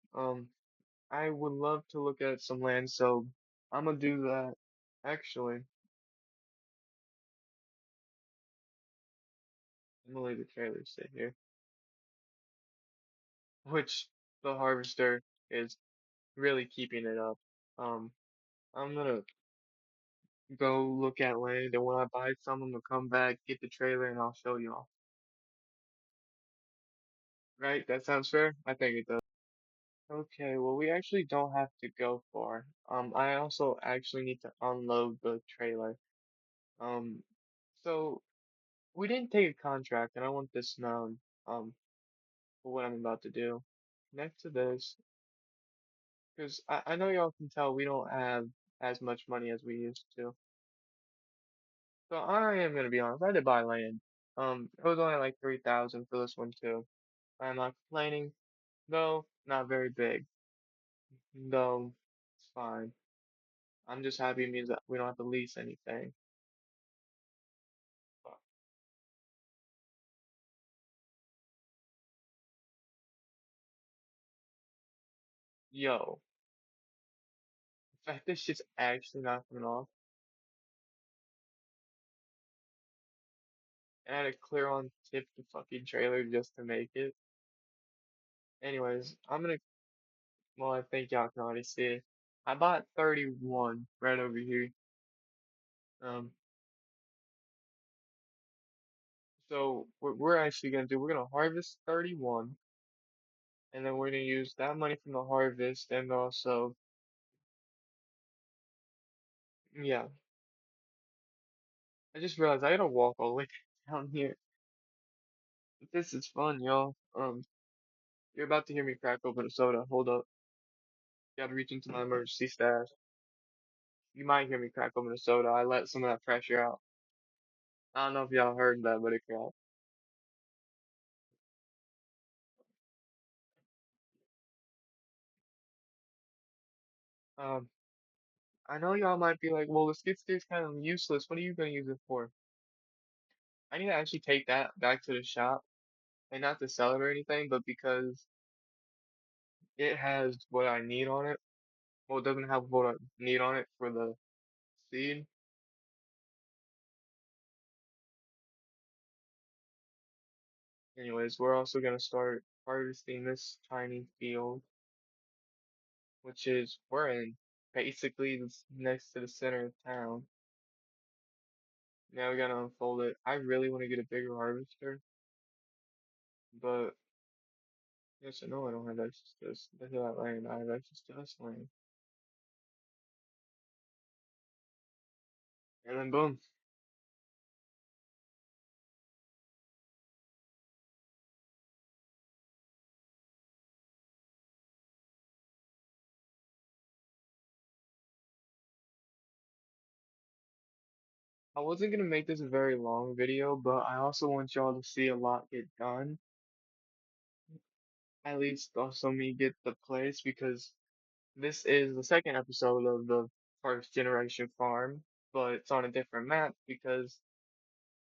I would love to look at some land, so I'm gonna do that. Actually, I'm gonna leave the trailer sit here, which the harvester is really keeping it up. Um, I'm gonna go look at land, and when I buy some, I'm gonna come back, get the trailer, and I'll show y'all. Right? That sounds fair? I think it does. Okay, well, we actually don't have to go far. I also actually need to unload the trailer. Um, so we didn't take a contract, and I want this known, for what I'm about to do. Next to this, because I know y'all can tell we don't have as much money as we used to. So I am gonna be honest, I did buy land. It was only like 3,000 for this one too. I'm not complaining, though, not very big, though, it's fine. I'm just happy it means that we don't have to lease anything. But, yo, the fact this shit's actually not coming off, and I had to clear on tip the fucking trailer just to make it. Anyways, well, I think y'all can already see it. I bought 31 right over here. Um, so what we're actually gonna do, we're gonna harvest 31, and then we're gonna use that money from the harvest, and also, yeah, I just realized I gotta walk all the way down here. This is fun, y'all. You're about to hear me crack open a soda. Hold up. Gotta reach into my emergency stash. You might hear me crack open a soda. I let some of that pressure out. I don't know if y'all heard that, but it cracked. Um, I know y'all might be like, well, the skid steer's kind of useless. What are you gonna use it for? I need to actually take that back to the shop, and not to sell it or anything, but because it has what I need on it. Well, it doesn't have what I need on it for the seed. Anyways, we're also gonna start harvesting this tiny field, which is we're in basically next to the center of town. Now we gotta unfold it. I really want to get a bigger harvester, but yes, I know I don't have access to that land. I have access to this land, and then boom. I wasn't gonna make this a very long video, but I also want y'all to see a lot get done. At least also me get the place because this is the second episode of the first generation farm, but it's on a different map because,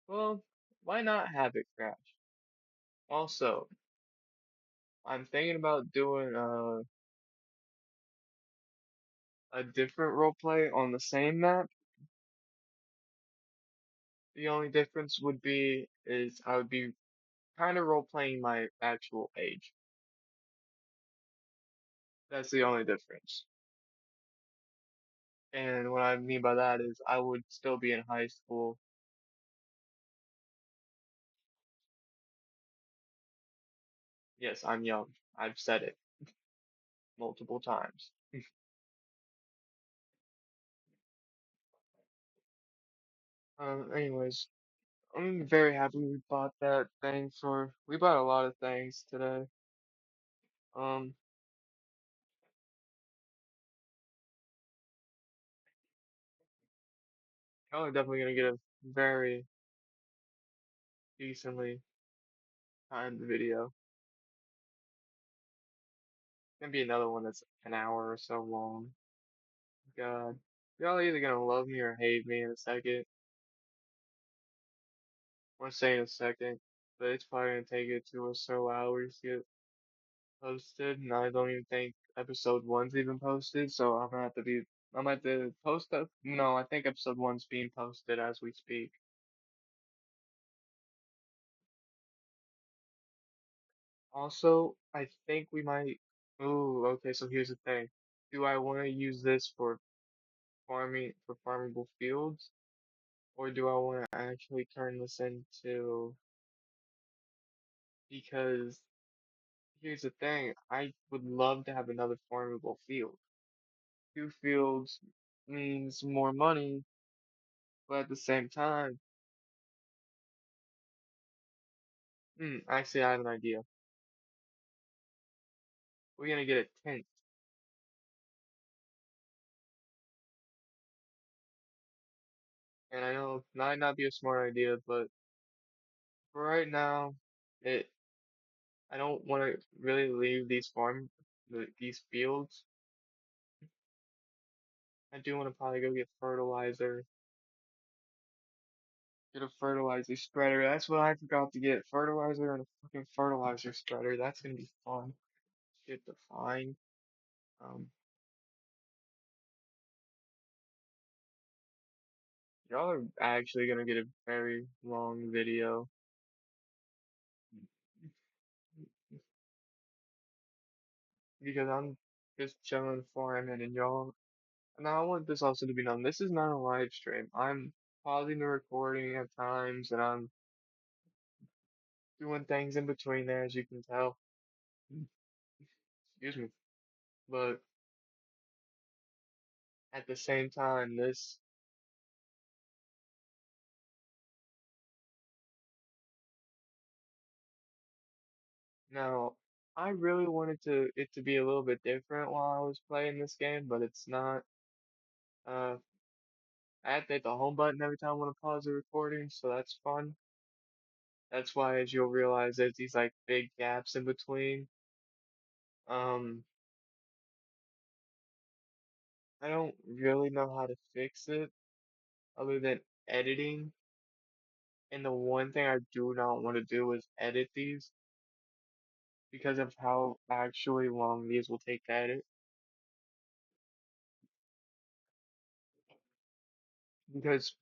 well, why not have it crash? Also, I'm thinking about doing a different roleplay on the same map. The only difference would be is I would be kind of role-playing my actual age. That's the only difference. And what I mean by that is I would still be in high school. Yes, I'm young. I've said it multiple times. Anyways, I'm very happy we bought that thing for, we bought a lot of things today. Um, y'all are definitely gonna get a very decently timed video. Gonna be another one that's an hour or so long. God, y'all either gonna love me or hate me in a second. I want to say in a second, but it's probably gonna take it 2 or so hours to get posted, and I don't even think episode one's even posted, so I'm gonna have to post up. No, I think episode one's being posted as we speak. Also, I think we might. Ooh, okay, so here's the thing. Do I want to use this for farmable fields, or do I want to actually turn this into, because here's the thing, I would love to have another farmable field. Two fields means more money, but at the same time, actually I have an idea. We're gonna get a tent, and I know it might not be a smart idea, but for right now, it I don't want to really leave these fields. I do want to probably go get fertilizer, get a fertilizer spreader. That's what I forgot to get, fertilizer and a fucking fertilizer spreader. That's gonna be fun. Shit to find. Um, y'all are actually gonna get a very long video because I'm just chilling farming and y'all. Now I want this also to be known. This is not a live stream. I'm pausing the recording at times and I'm doing things in between there, as you can tell. Excuse me. But at the same time, this now I really wanted it to be a little bit different while I was playing this game, but it's not. Uh, I have to hit the home button every time I want to pause the recording, so that's fun. That's why, as you'll realize, there's these like big gaps in between. Um, I don't really know how to fix it other than editing. And the one thing I do not want to do is edit these because of how actually long these will take to edit. Because,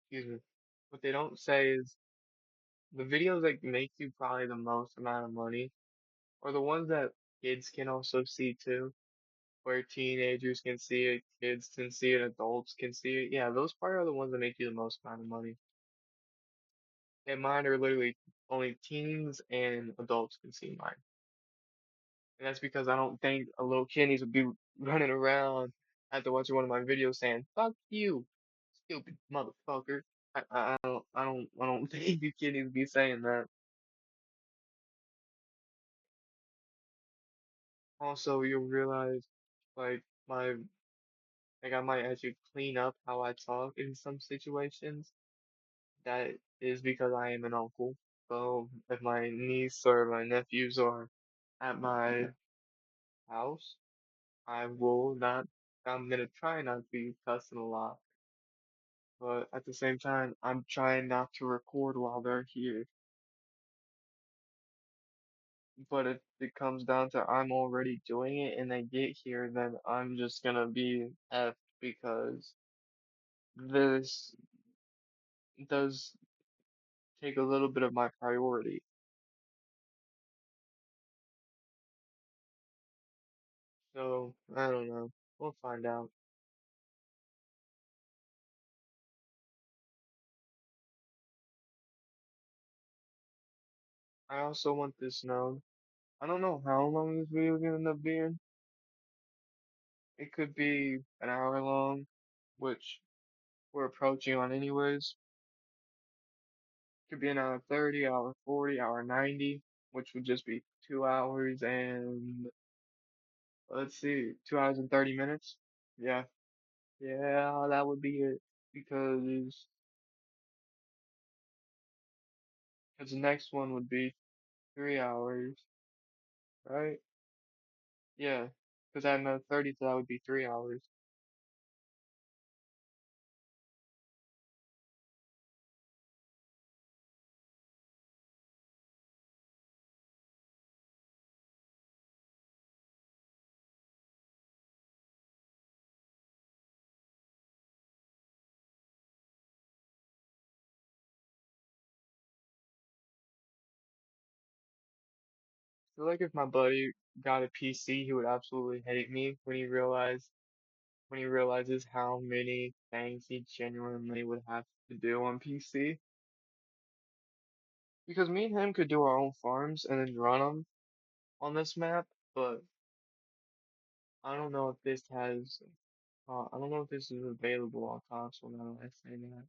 excuse me, what they don't say is the videos that make you probably the most amount of money are the ones that kids can also see too, where teenagers can see it, kids can see it, adults can see it. Yeah, those probably are the ones that make you the most amount of money. And mine are literally only teens and adults can see mine. And that's because I don't think a little kid needs to be running around after watching one of my videos saying, "Fuck you, stupid motherfucker." I don't think you kid needs to be saying that. Also, you'll realize, like, I might actually clean up how I talk in some situations. That is because I am an uncle. So if my niece or my nephews are at my house, I will not, I'm gonna try not to be cussing a lot. But at the same time, I'm trying not to record while they're here. But if it comes down to I'm already doing it and they get here, then I'm just gonna be F because this does take a little bit of my priority. So I don't know. We'll find out. I also want this known. I don't know how long this video is gonna end up being. It could be an hour long, which we're approaching on anyways. Could be an hour 30, hour 40, hour 90, which would just be 2 hours and let's see, 2 hours and 30 minutes. Yeah, yeah, that would be it. Because the next one would be 3 hours, right? Yeah, because I had another 30, so that would be 3 hours. feel like if my buddy got a PC, he would absolutely hate me when he realizes how many things he genuinely would have to do on PC. Because me and him could do our own farms and then run them on this map, but I don't know if this has, I don't know if this is available on console now that I say that.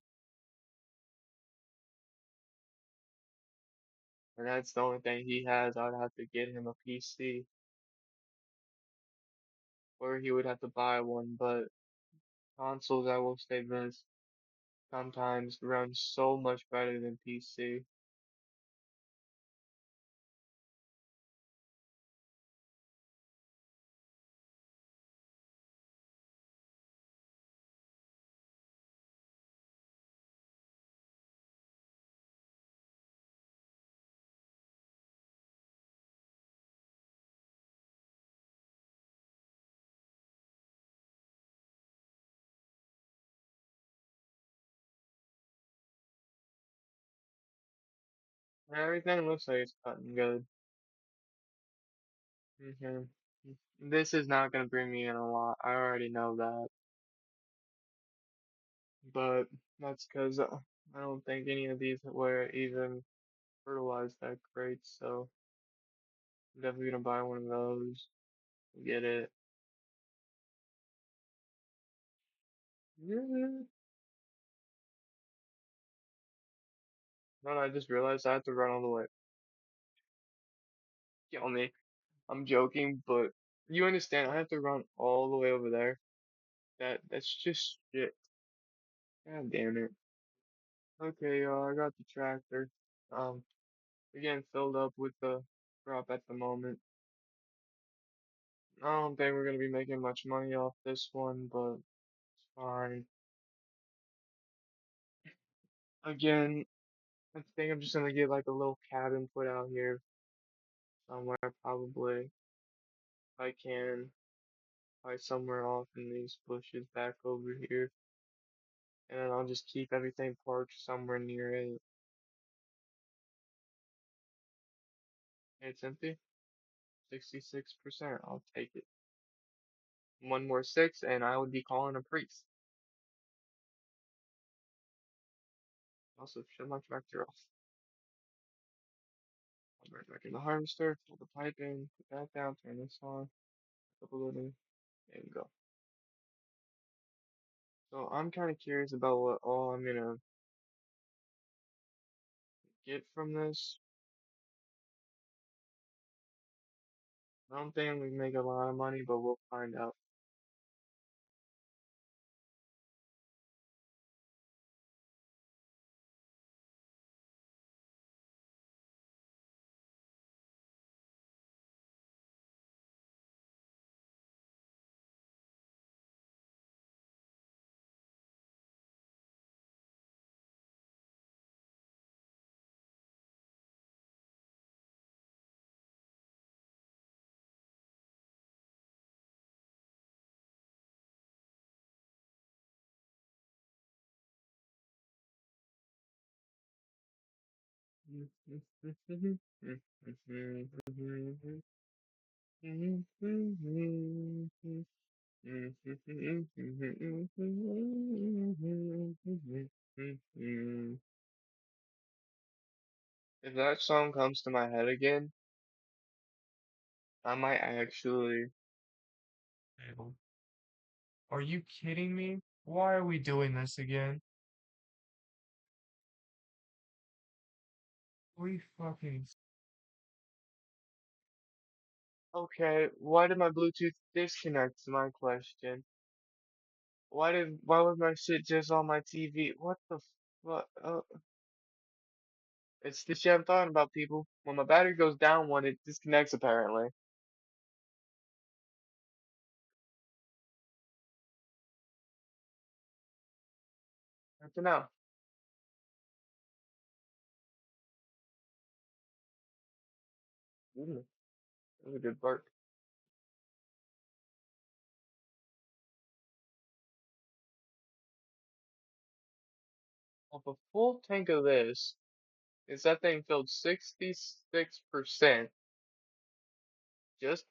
And that's the only thing he has. I'd have to get him a PC, or he would have to buy one, but consoles, I will say this, sometimes run so much better than PC. And everything looks like it's cutting good. hmm This is not going to bring me in a lot. I already know that. But that's because I don't think any of these were even fertilized that great. So I'm definitely going to buy one of those. Get it. No, no, I just realized I have to run all the way. Kill me. I'm joking, but you understand. I have to run all the way over there. That's just shit. God damn it. Okay, I got the tractor. Um, we're getting filled up with the crop at the moment. I don't think we're gonna be making much money off this one, but it's fine. Again, I think I'm just gonna get like a little cabin put out here somewhere, probably. If I can, like somewhere off in these bushes back over here. And then I'll just keep everything parked somewhere near it. It's empty. 66%. I'll take it. One more six, and I would be calling a priest. Also, shut my tractor off. I'll bring it back in the harvester, pull the pipe in, put that down, turn this on, couple of them, and go. So I'm kind of curious about what all I'm gonna get from this. I don't think we make a lot of money, but we'll find out. If that song comes to my head again, I might actually. Are you kidding me? Why are we doing this again? We fucking. Okay, why did my Bluetooth disconnect? Is my question. Why was my shit just on my TV? What the fuck? It's the shit I'm talking about, people. When my battery goes down one, it disconnects apparently. Good to know. That was a good bark. Well, the full tank of this is that thing filled 66%. Just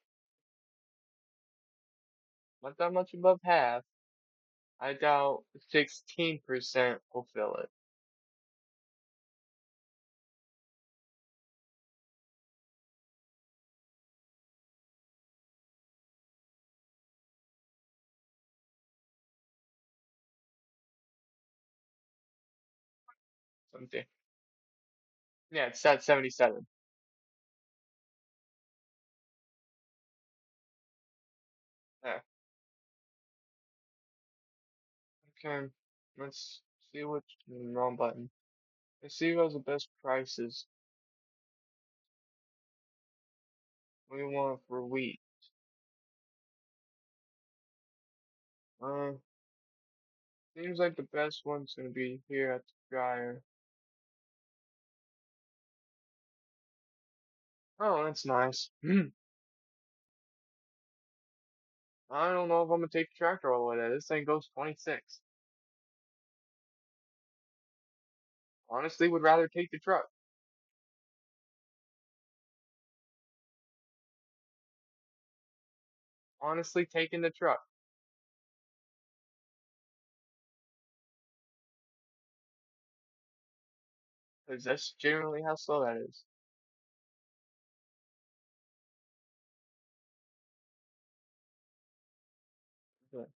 not that much above half. I doubt 16% will fill it. Something. Yeah, it's at 77. Yeah. Okay. Let's see what's wrong button. Let's see who has the best prices. What do you want for wheat? Uh, seems like the best one's gonna be here at the dryer. Oh, that's nice. I don't know if I'm gonna take the tractor all the way there. This thing goes 26. Honestly, would rather take the truck. Honestly, taking the truck. Because that's generally how slow that is. But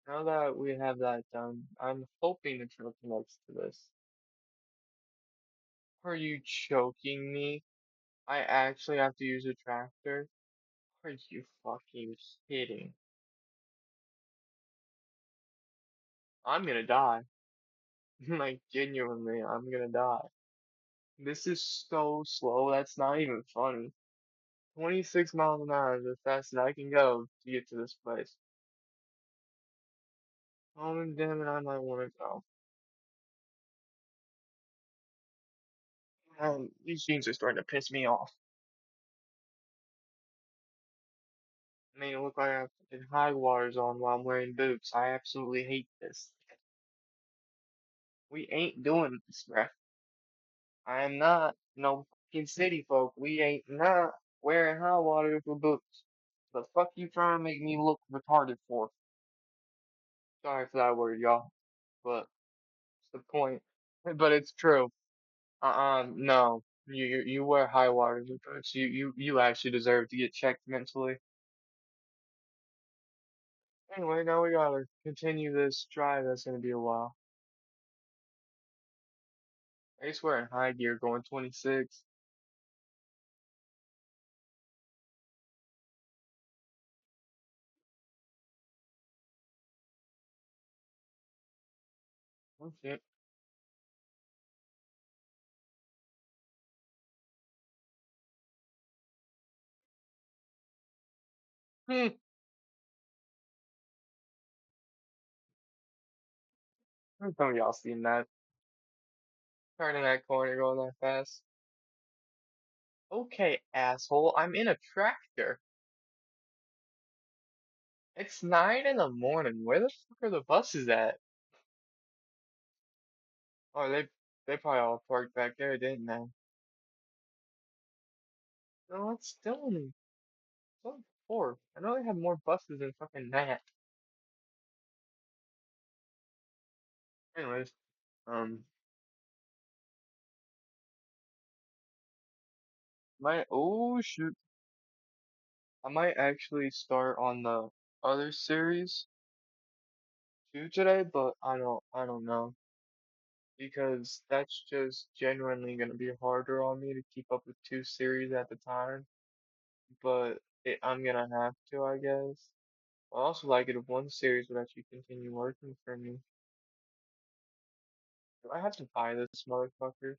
now that we have that done, I'm hoping the truck connects to this. Are you choking me? I actually have to use a tractor? Are you fucking kidding? I'm gonna die. Like, genuinely, I'm gonna die. This is so slow, that's not even funny. 26 miles an hour is as fast as I can go to get to this place. Oh, damn it, I might want to go. These jeans are starting to piss me off. They look like I have fucking high waters on while I'm wearing boots. I absolutely hate this. We ain't doing this, bruh. I am not no fucking city folk. We ain't not wearing high water for boots. The fuck you trying to make me look retarded for? Sorry for that word, y'all, but it's the point. But it's true. No. You wear high waters and boots. You actually deserve to get checked mentally. Anyway, now we gotta continue this drive. That's gonna be a while. I swear in high gear going 26. Oh shit. Hmm. Some of y'all seen that. Turning that corner going that fast. Okay, asshole. I'm in a tractor. It's 9 in the morning. Where the fuck are the buses at? Oh, they probably all parked back there, didn't they? No, it's still only 4. I know they have more buses than fucking that. Anyways, um, oh shoot. I might actually start on the other series too today, but I don't know. Because that's just genuinely gonna be harder on me to keep up with 2 series at the time. But I'm gonna have to, I guess. I also like it if one series would actually continue working for me. Do I have to buy this motherfucker?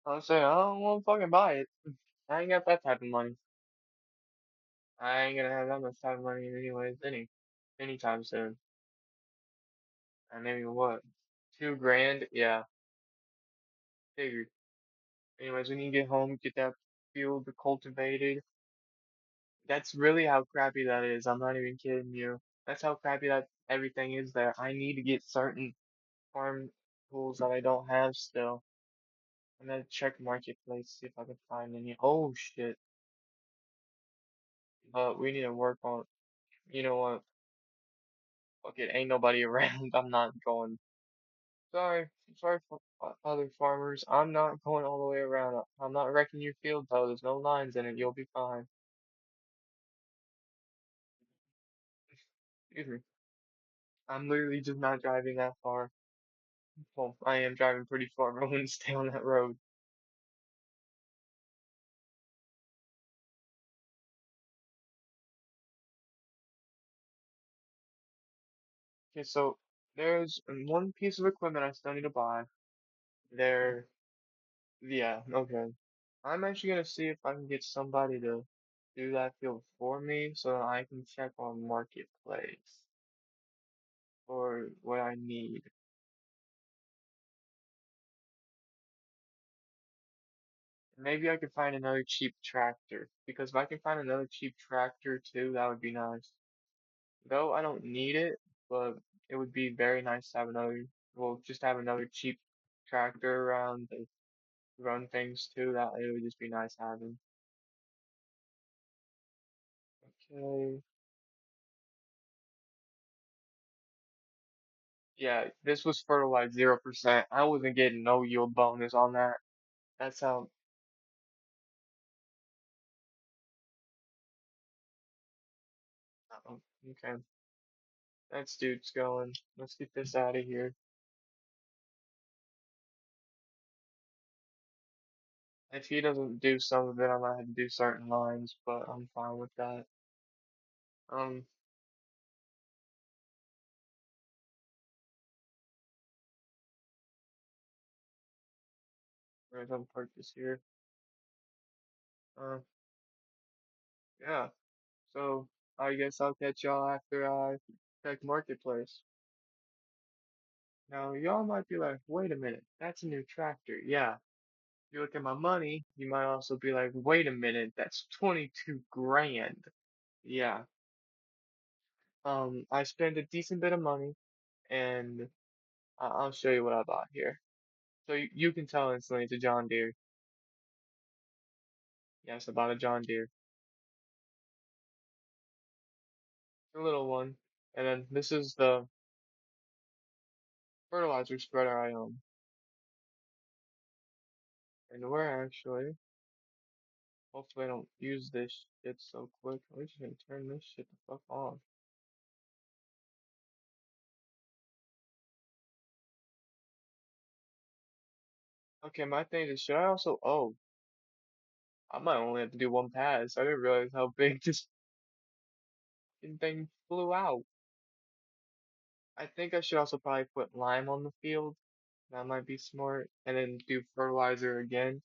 I'm saying I don't want to fucking buy it. I ain't got that type of money. I ain't gonna have that much type of money anyways, anytime soon. And maybe what? 2 grand? Yeah, figured. Anyways, when you get home, get that field cultivated. That's really how crappy that is. I'm not even kidding you. That's how crappy that everything is there. I need to get certain farm tools that I don't have still. I'm gonna check marketplace, see if I can find any. Oh shit. But we need to work on, you know what? Fuck it, ain't nobody around. I'm not going. Sorry, sorry for other farmers. I'm not going all the way around. I'm not wrecking your field though. There's no lines in it. You'll be fine. Excuse me. I'm literally just not driving that far. Well, I am driving pretty far, but I wouldn't stay on that road. Okay, so there's one piece of equipment I still need to buy. There, yeah, okay. I'm actually gonna see if I can get somebody to do that field for me so that I can check on marketplace for what I need. Maybe I could find another cheap tractor because if I can find another cheap tractor too, that would be nice. Though I don't need it, but it would be very nice to have another, well, just have another cheap tractor around to run things too. That it would just be nice having. Okay. Yeah, this was fertilized 0%. I wasn't getting no yield bonus on that. That's how, oh, okay. That's dude's going. Let's get this out of here. If he doesn't do some of it, I might have to do certain lines, but I'm fine with that. Um, where's I'm park this here? Uh, yeah. So I guess I'll catch y'all after I check marketplace. Now y'all might be like, wait a minute, that's a new tractor. Yeah. You look at my money, you might also be like, wait a minute, that's 22 grand. Yeah. I spent a decent bit of money, and I'll show you what I bought here. So you can tell instantly it's a John Deere. Yes, I bought a John Deere. A little one. And then this is the fertilizer spreader I own. And we're actually, hopefully I don't use this shit so quick. We're just gonna turn this shit the fuck off. Okay, my thing is, should I also, oh, I might only have to do one pass. I didn't realize how big this fucking thing flew out. I think I should also probably put lime on the field. That might be smart. And then do fertilizer again.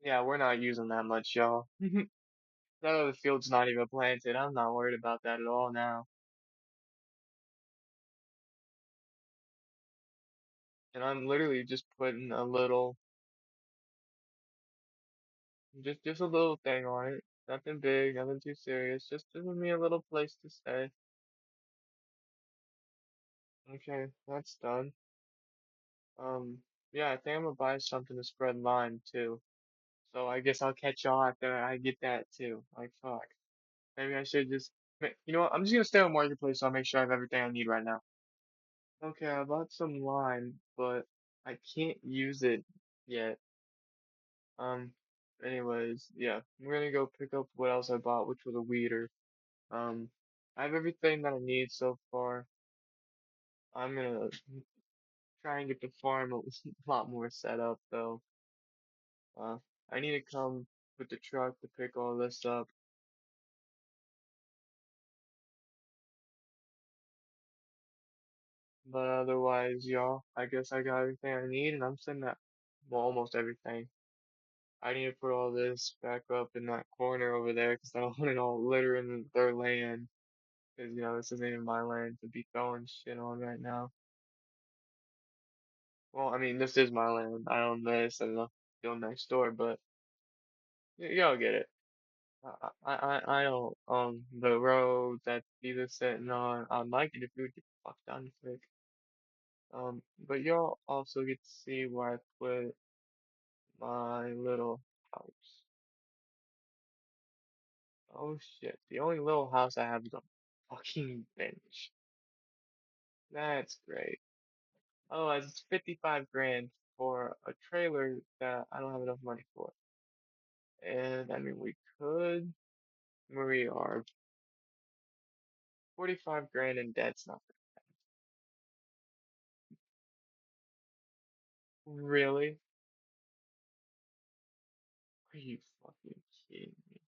Yeah, we're not using that much, y'all. Now that the field's not even planted, I'm not worried about that at all now. And I'm literally just putting a little, just a little thing on it. Nothing big, nothing too serious. Just giving me a little place to stay. Okay, that's done. Um, yeah, I think I'm gonna buy something to spread lime too. So I guess I'll catch y'all after I get that too. Like, fuck. Maybe I should just, you know what? I'm just gonna stay on Marketplace so I'll make sure I have everything I need right now. Okay, I bought some lime, but I can't use it yet. Um, anyways, yeah, we're gonna go pick up what else I bought, which was a weeder. Um, I have everything that I need so far. I'm gonna try and get the farm a lot more set up though. Uh, I need to come with the truck to pick all this up. But otherwise, y'all, I guess I got everything I need and I'm sending that, well, almost everything. I need to put all this back up in that corner over there because I don't want it all littering their land. Because, this isn't even my land to be throwing shit on right now. Well, I mean, this is my land. I own this and the field next door, but y'all get it. I don't own the road that he's sitting on. I'd like it if you would get the fuck done quick. But y'all also get to see where I put my little house. Oh shit, the only little house I have is a fucking bench. That's great. Otherwise, it's 55 grand for a trailer that I don't have enough money for. And I mean, we could, we are 45 grand in debt's not really. Are you fucking kidding me?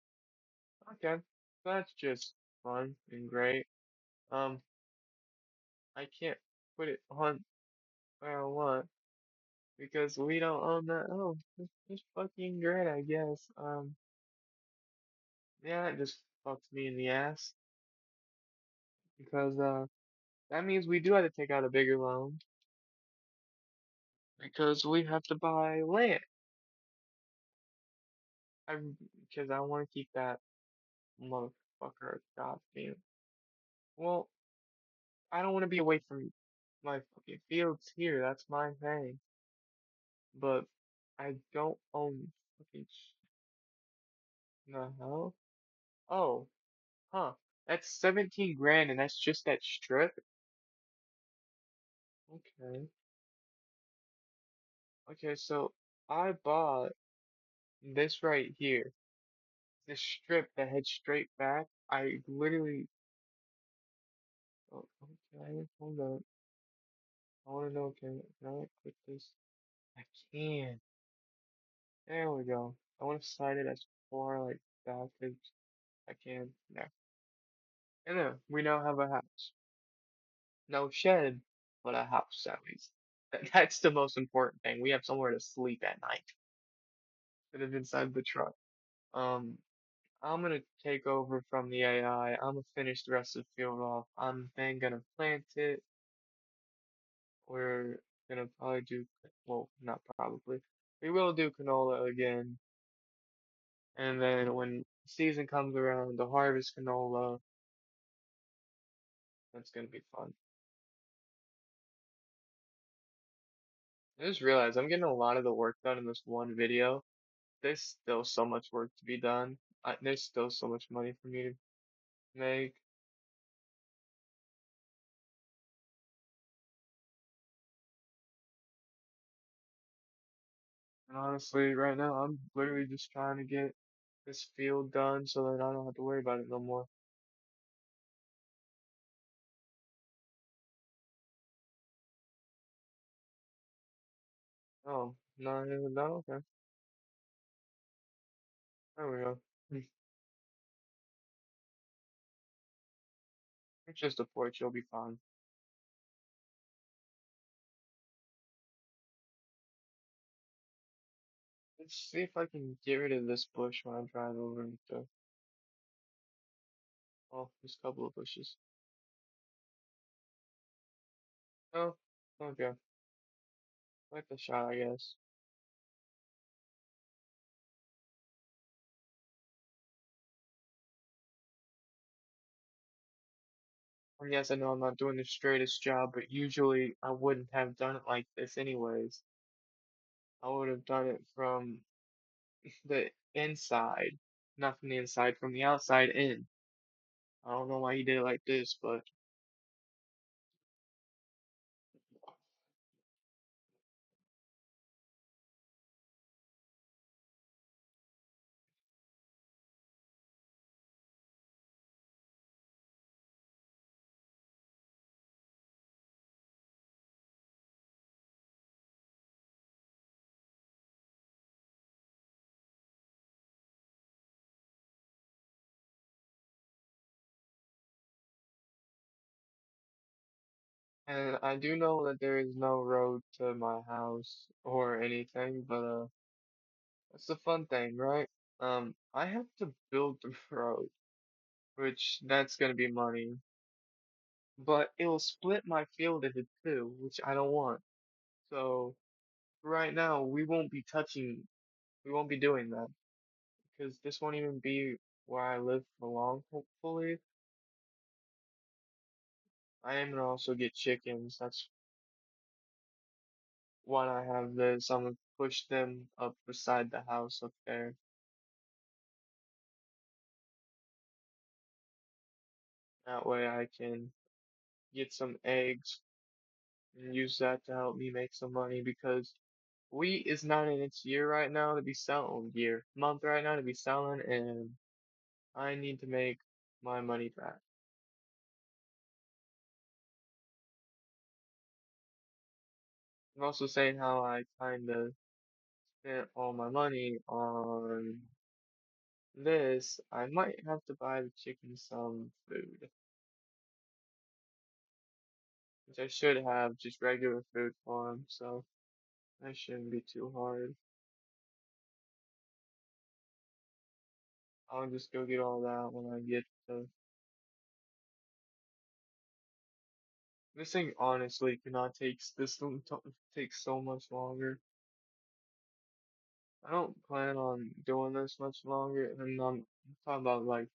Okay, that's just fun and great. Um, I can't put it on where I want because we don't own that. Oh, it's fucking great, I guess. Yeah, it just fucks me in the ass because that means we do have to take out a bigger loan because we have to buy land. I because I want to keep that motherfucker. God damn. Well, I don't want to be away from my fucking fields here. That's my thing. But I don't own fucking the hell. Oh, huh. That's 17 grand and that's just that strip. Okay. Okay, so I bought this right here. This strip that heads straight back. I literally. Oh, okay, hold on. I want to know. Can I click this? I can. There we go. I want to slide it as far like back as I can. There. And then we now have a house. No shed, but a house at least. That's the most important thing. We have somewhere to sleep at night instead of inside the truck. Um, I'm gonna take over from the AI. I'm gonna finish the rest of the field off. I'm then gonna plant it. We're gonna probably do, well, not probably. We will do canola again. And then when season comes around to harvest canola, that's gonna be fun. I just realized I'm getting a lot of the work done in this one video. There's still so much work to be done. There's still so much money for me to make. And honestly, right now, I'm literally just trying to get this field done so that I don't have to worry about it no more. Oh, not even done? Okay. There we go. It's just a porch, you'll be fine. Let's see if I can get rid of this bush when I drive over into, oh, there's a couple of bushes. Oh, okay. Like the shot, I guess. And yes, I know I'm not doing the straightest job, but usually I wouldn't have done it like this anyways. I would have done it from the inside, not from the inside, from the outside in. I don't know why he did it like this, but and I do know that there is no road to my house or anything, but That's the fun thing, right? I have to build the road, which that's gonna be money, but it'll split my field into two, which I don't want. So right now we won't be doing that because this won't even be where I live for long, hopefully. I am gonna also get chickens. That's why I have this. I'm gonna push them up beside the house up there. That way I can get some eggs and use that to help me make some money because wheat is not in its year right now to be selling, month right now to be selling, and I need to make my money back. I'm also saying how I kind of spent all my money on this. I might have to buy the chicken some food, which I should have just regular food for them, so that shouldn't be too hard. I'll just go get all that when I get to. This thing honestly cannot take this thing takes so much longer. I don't plan on doing this much longer, and I'm talking about like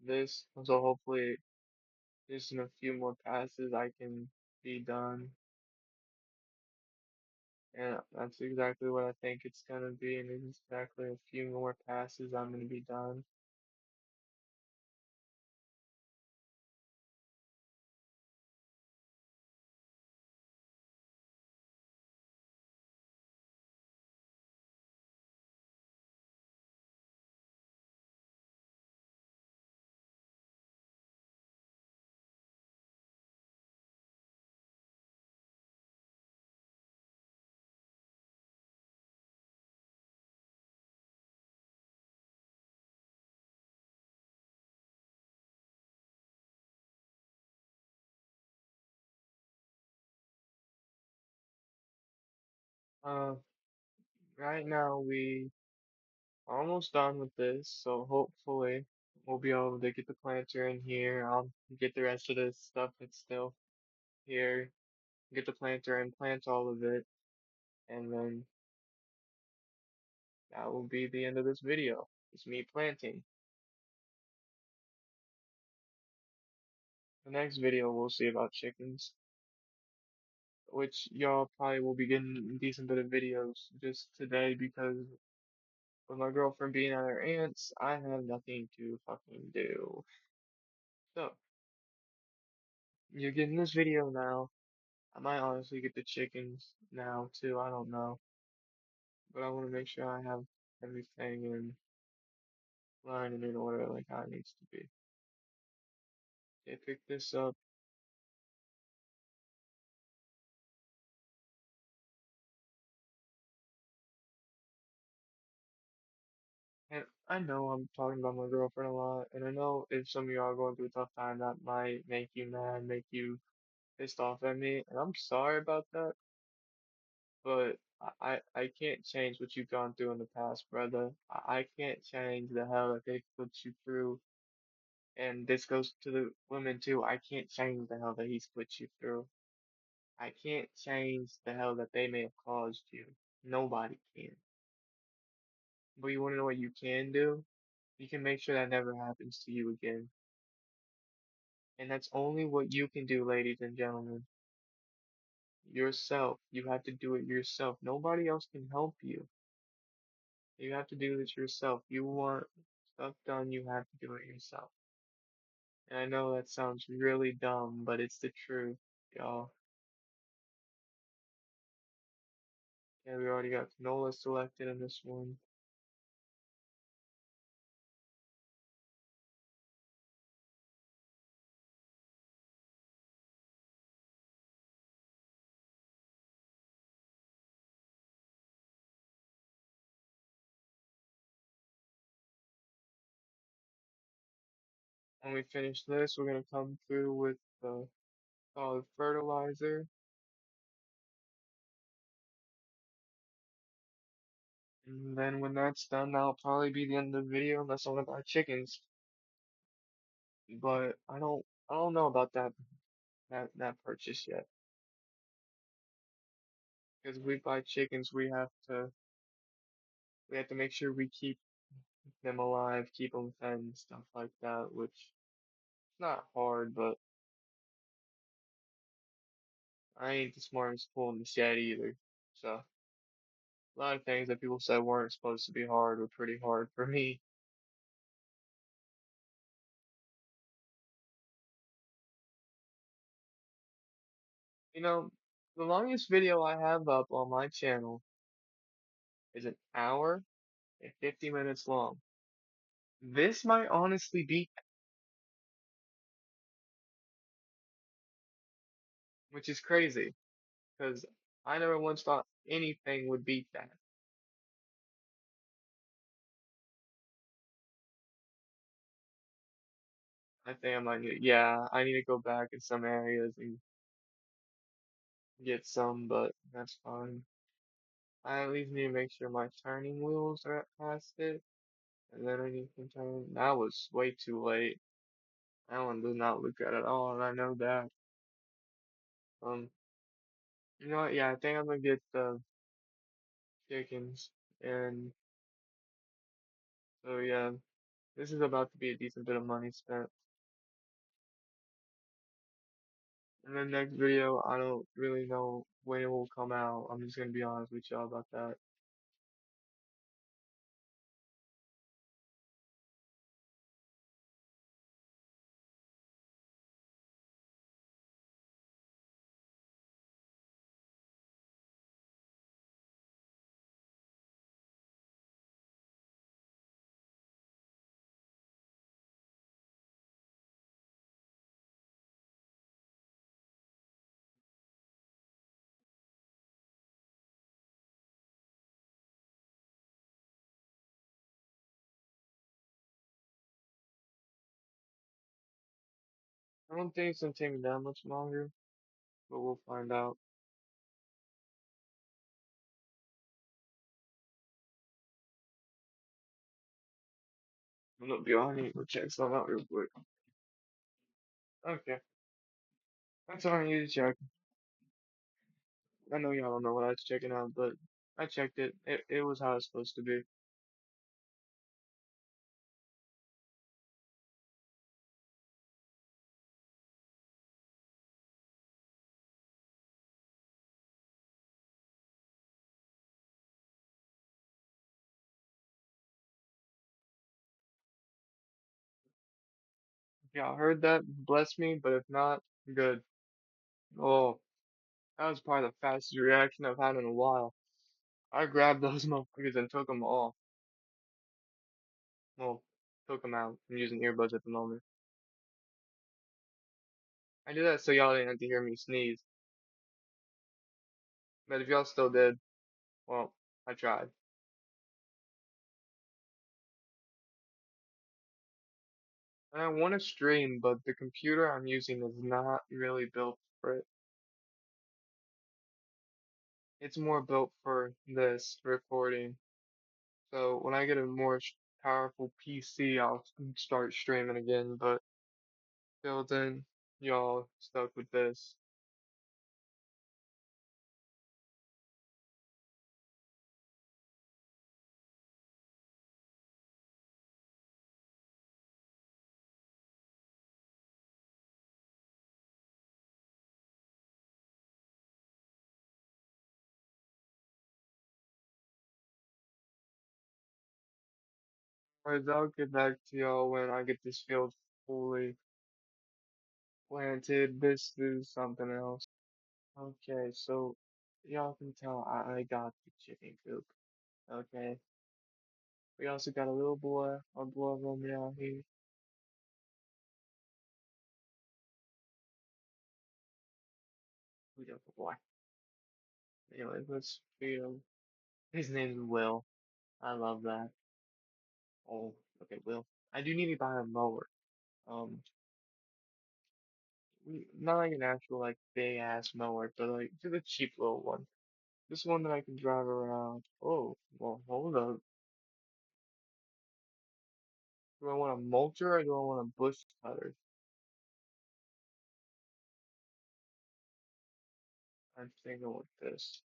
this. So hopefully, just in a few more passes, I can be done. And that's exactly what I think it's gonna be. And it's exactly a few more passes, I'm gonna be done. Uh, right now we are almost done with this, so hopefully we'll be able to get the planter in here. I'll get the rest of this stuff that's still here, get the planter and plant all of it, and then that will be the end of this video. It's me planting. The next video we'll see about chickens, which y'all probably will be getting a decent bit of videos just today because with my girlfriend being at her aunt's, I have nothing to fucking do. So, you're getting this video now. I might honestly get the chickens now too, I don't know. But I want to make sure I have everything in line and in order like how it needs to be. Okay, pick this up. And I know I'm talking about my girlfriend a lot, and I know if some of y'all are going through a tough time, that might make you mad, make you pissed off at me, and I'm sorry about that, but I can't change what you've gone through in the past, brother. I can't change the hell that they put you through, and this goes to the women too. I can't change the hell that he's put you through. I can't change the hell that they may have caused you. Nobody can. But you want to know what you can do? You can make sure that never happens to you again. And that's only what you can do, ladies and gentlemen. Yourself. You have to do it yourself. Nobody else can help you. You have to do this yourself. You want stuff done, you have to do it yourself. And I know that sounds really dumb, but it's the truth, y'all. Yeah, we already got canola selected in this one. When we finish this, we're gonna come through with the solid fertilizer. And then when that's done, that'll probably be the end of the video unless I want to buy chickens. But I don't know about that purchase yet. Because if we buy chickens, we have to make sure we keep them alive, keep them fed and stuff like that, which is not hard, but I ain't the smartest fool in the shed either. So a lot of things that people said weren't supposed to be hard were pretty hard for me. You know, the longest video I have up on my channel is an hour and 50 minutes long. This might honestly beat, which is crazy, because I never once thought anything would beat that. I think I might need, yeah, I need to go back in some areas and get some, but that's fine. I at least need to make sure my turning wheels are past it, and then I need to turn. That was way too late. That one did not look good at all, and I know that. Um, you know what? Yeah, I think I'm gonna get the chickens, and so yeah, this is about to be a decent bit of money spent. And the next video, I don't really know when it will come out. I'm just gonna be honest with y'all about that. I don't think it's gonna take me that much longer, but we'll find out. I'm gonna be on it. We'll check something out real quick. Okay, that's all I need to check. I know y'all don't know what I was checking out, but I checked it. It was how it's supposed to be. If y'all heard that, bless me, but if not, good. Oh, that was probably the fastest reaction I've had in a while. I grabbed those motherfuckers and took them all. Well, took them out. I'm using earbuds at the moment. I did that so y'all didn't have to hear me sneeze. But if y'all still did, well, I tried. And I want to stream, but the computer I'm using is not really built for it. It's more built for this recording. So when I get a more powerful PC, I'll start streaming again. But till then, y'all stuck with this. Alright, I'll get back to y'all when I get this field fully planted. This is something else. Okay, so y'all can tell I got the chicken coop. Okay. We also got a boy roaming out here. We got a boy. Anyway, let's feed him. His name is Will. I love that. Oh, okay, Will. I do need to buy a mower. Um, not like an actual like big ass mower, but like just a cheap little one. This one that I can drive around. Oh, well, hold up. Do I want a mulcher or do I want a bush cutter? I'm thinking with this.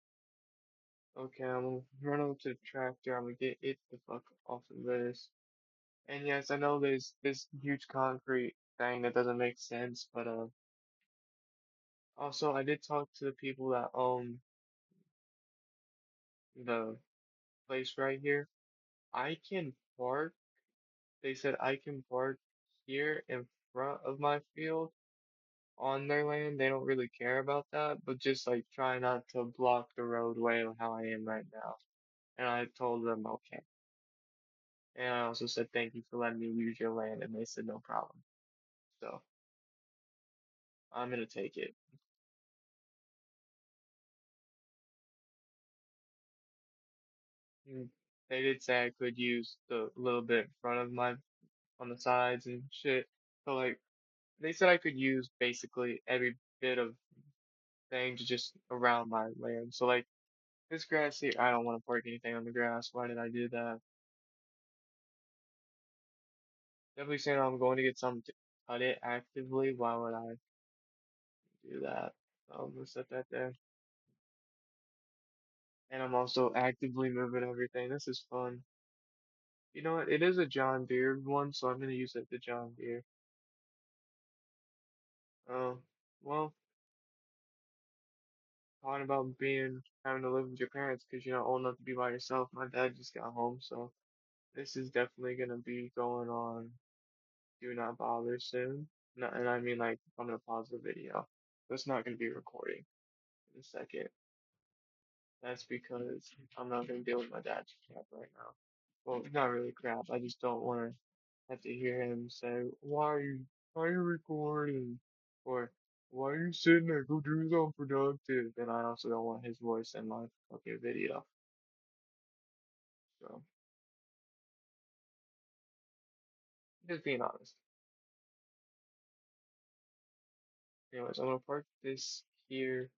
Okay, I'm gonna run over to the tractor. I'm gonna get it the fuck off of this. And yes, I know there's this huge concrete thing that doesn't make sense, but also I did talk to the people that own the place right here. I can park. They said I can park here in front of my field on their land. They don't really care about that, but just like try not to block the roadway of how I am right now. And I told them okay. And I also said thank you for letting me use your land, and they said no problem. So I'm gonna take it. Mm. They did say I could use the little bit in front of my on the sides and shit. So like they said I could use basically every bit of thing to just around my land. So like this grass here, I don't want to park anything on the grass. Why did I do that? Definitely saying I'm going to get something to cut it actively. Why would I do that? I'm gonna set that there. And I'm also actively moving everything. This is fun. You know what? It is a John Deere one, so I'm gonna use it the John Deere. Oh, well, talking about being having to live with your parents because you're not old enough to be by yourself. My dad just got home, so this is definitely gonna be going on Do Not Bother soon. No, and I mean like I'm gonna pause the video. It's not gonna be recording in a second. That's because I'm not gonna deal with my dad's crap right now. Well, not really crap. I just don't want to have to hear him say, why are you recording?" Or, "Why are you sitting there? Go do something productive." And I also don't want his voice in my fucking video. So, just being honest. Anyways, I'm gonna park this here.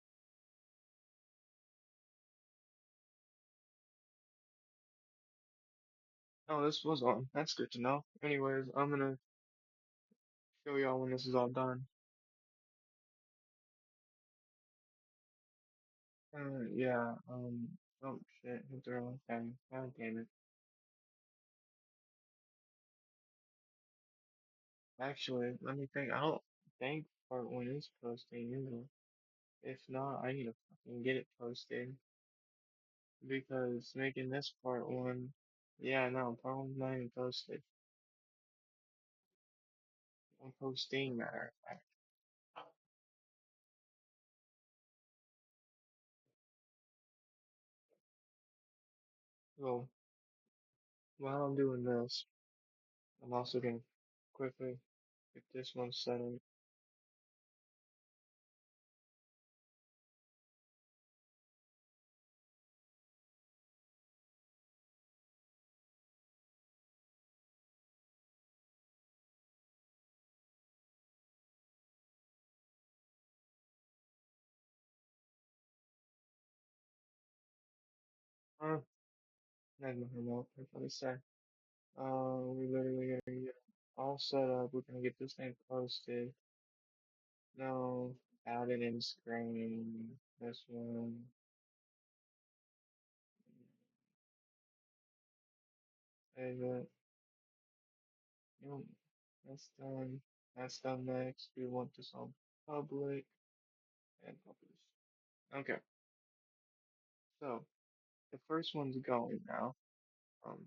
Oh, this was on. That's good to know. Anyways, I'm gonna show y'all when this is all done. Yeah, oh shit, hit the wrong thing. God damn it. Actually, let me think. I don't think part one is posting, is it? If not, I need to fucking get it posted because making this part one, yeah, no, part one's not even posted. I'm posting matter of fact. So while I'm doing this, I'm also gonna quickly get this one set up. Uh, never mind, what I was gonna say. We literally gonna get all set up. We're gonna get this thing posted. No, add it in screen. This one. And Yep, that's done. That's done next. We want this on public and publish. Okay, so the first one's going now. Um,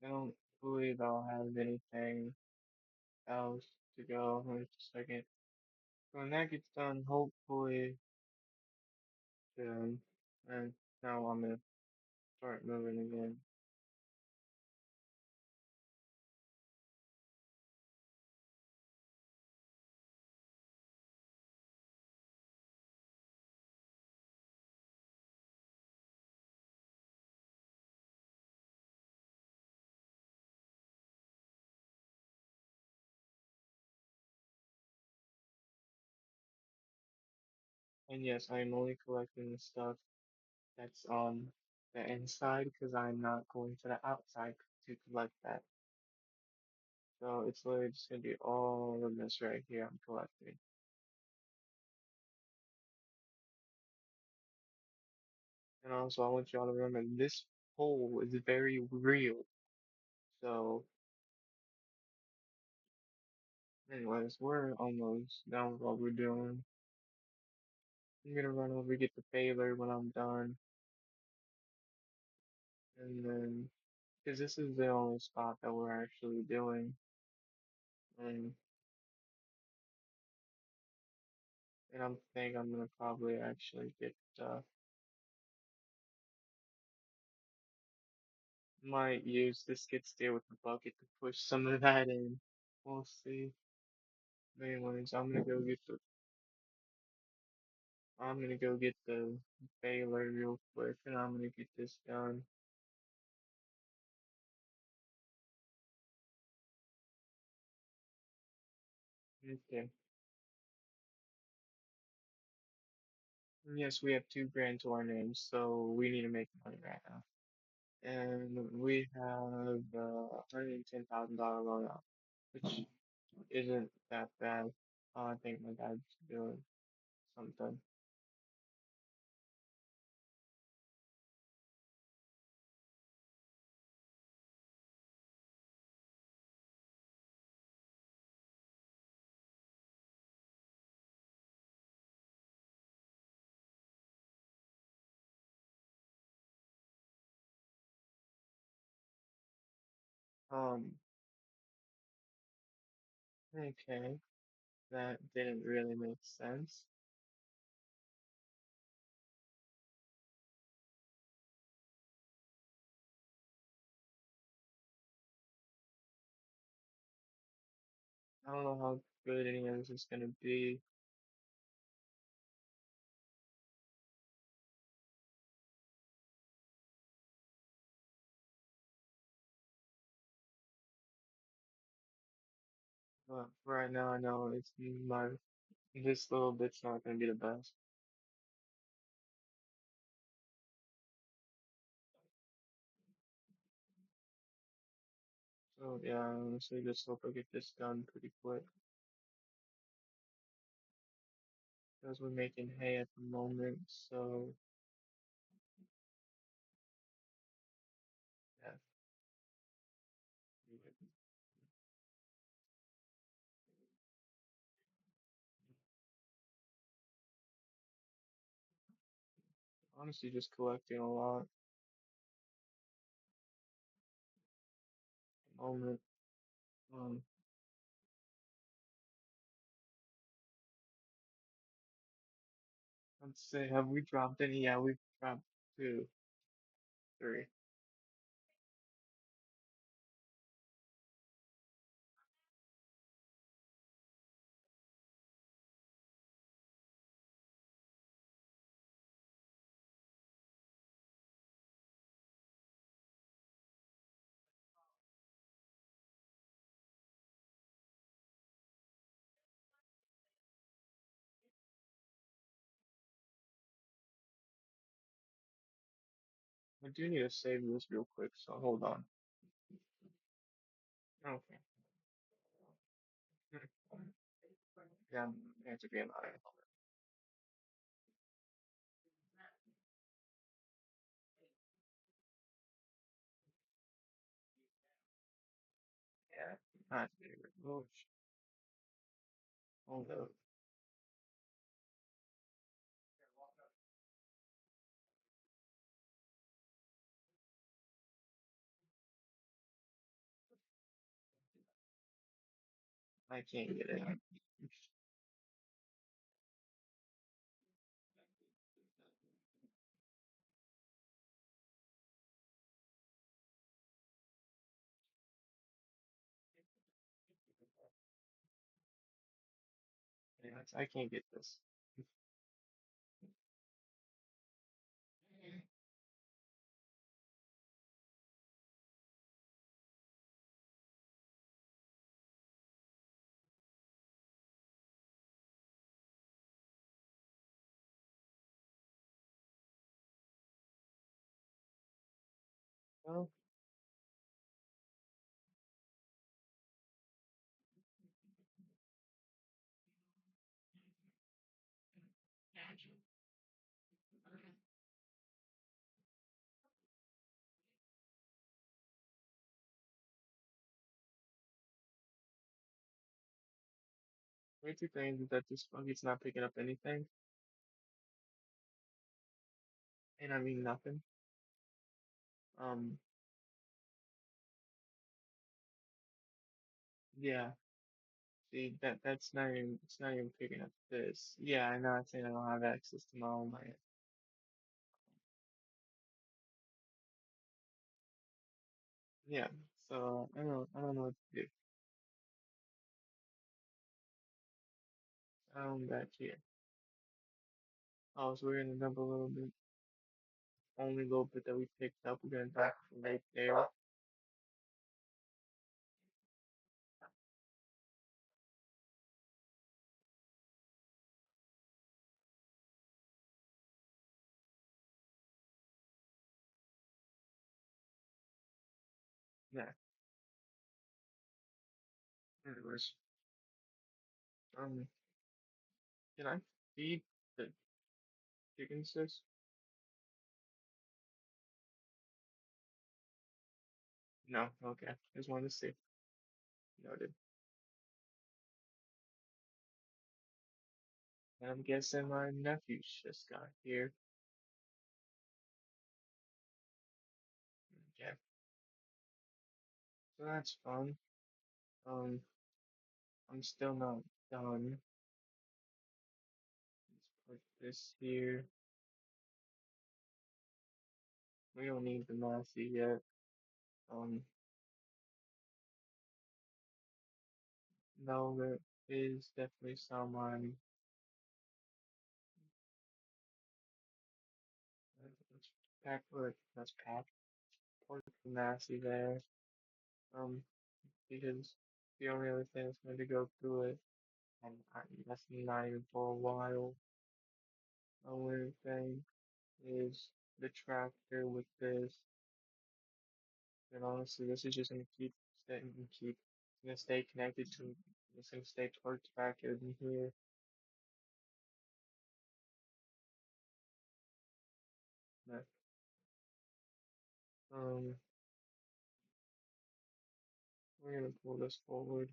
I don't believe I'll have anything else to go. Wait a second. So when that gets done, hopefully soon. And now I'm gonna start moving again. And yes, I'm only collecting the stuff that's on the inside because I'm not going to the outside to collect that. So it's literally just gonna be all of this right here I'm collecting. And also I want y'all to remember this hole is very real. So anyways, we're almost done with what we're doing. I'm gonna run over get the baler when I'm done. And then because this is the only spot that we're actually doing. And and I'm think I'm gonna probably actually get might use the skid steer with the bucket to push some of that in. We'll see. But anyways, I'm gonna go get the baler real quick and I'm gonna get this done. Okay. And yes, we have 2 grand to our names, so we need to make money right now. And we have $110,000 loan out, which isn't that bad. I think my dad's doing something. Um, okay, that didn't really make sense. I don't know how good any of this is gonna be, but right now I know it's my this little bit's not gonna be the best. So yeah, I honestly just hope I get this done pretty quick because we're making hay at the moment. So yeah, honestly just collecting a lot at the moment. Um, let's say, have we dropped any? Yeah, we've dropped 2, 3. I do need to save this real quick, so hold on. Okay. Yeah, I have to be about it. Yeah, not favorite. Oh, hold up. I can't get it. Yeah, I can't get this. Well, my two things is that this buggy's not picking up anything, and I mean nothing. Um, yeah. See, that's not even it's not even picking up this. Yeah, I know. I'm saying I don't have access to my own land. Yeah. So I don't know what to do. Back here. Oh, so we're gonna dump a little bit, only little bit that we picked up. We're gonna dump right there. Yeah. Anyways, um, can I feed the chicken sis? No. Okay. Just wanted to see. Noted. And I'm guessing my nephew just got here. Okay. So that's fun. Um, I'm still not done. Let's put this here. We don't need the Nazi yet. Um, no, there is definitely some on. Let's pack. Let's pack. Put the Nazi there. Um, because the only other thing that's going to go through it, and that's not even for a while. Only thing is the tractor with this. And honestly, this is just gonna keep it's gonna stay connected to it's gonna stay torqued back in here. But, um, we're gonna pull this forward.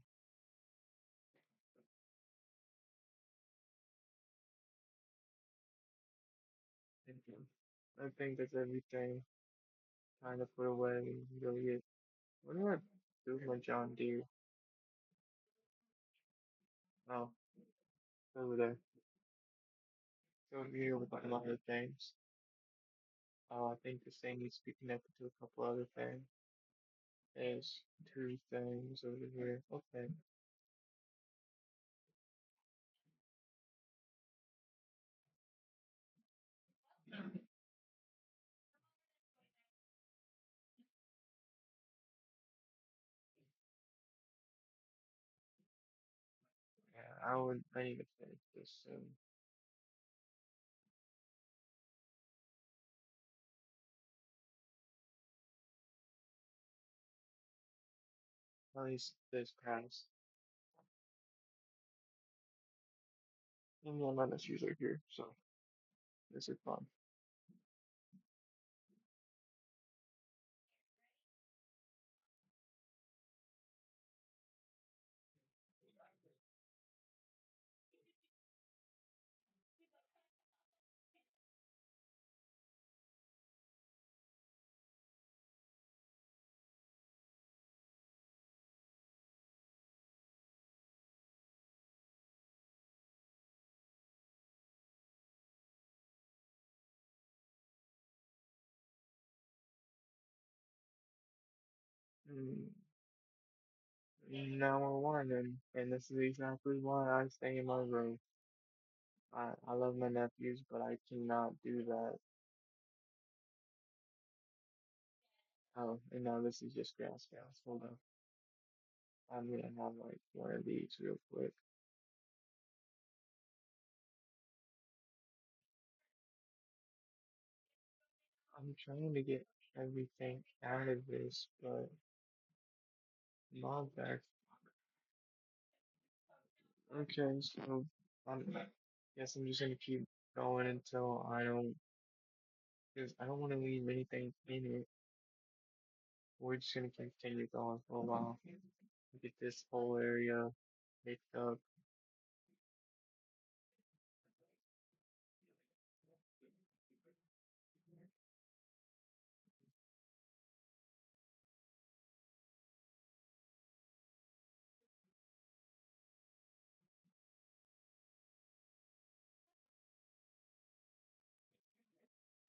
And I think that's everything kind of put away. Really, it. What do I do with my John Deere? Oh, over there. Over here with like a lot of things. I think this thing needs to be connected to a couple other things. There's two things over here. Okay. Yeah, I need to finish this soon. At least this pass. And yeah, my nephews are here, so this is fun. Mm, now we're wondering, and this is exactly why I stay in my room. I love my nephews, but I cannot do that. Oh, and now this is just grass. Hold on. I'm gonna have like one of these real quick. I'm trying to get everything out of this, but not back. Okay, so I'm guess I'm just gonna keep going until I don't, because I don't want to leave anything in it. We're just gonna continue going for a while. Get this whole area picked up.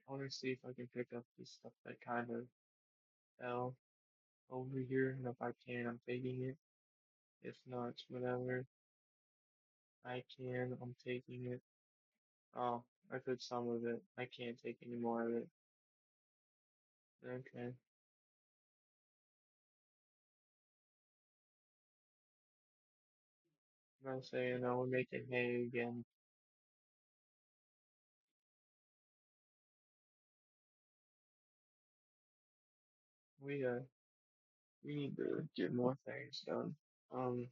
I want to see if I can pick up this stuff that kind of fell over here, and if I can, I'm taking it. If not, whatever I can, I'm taking it. Oh, I took some of it. I can't take any more of it. Okay. I'm saying, we're making hay again. We, uh, we need to get more things done. Um,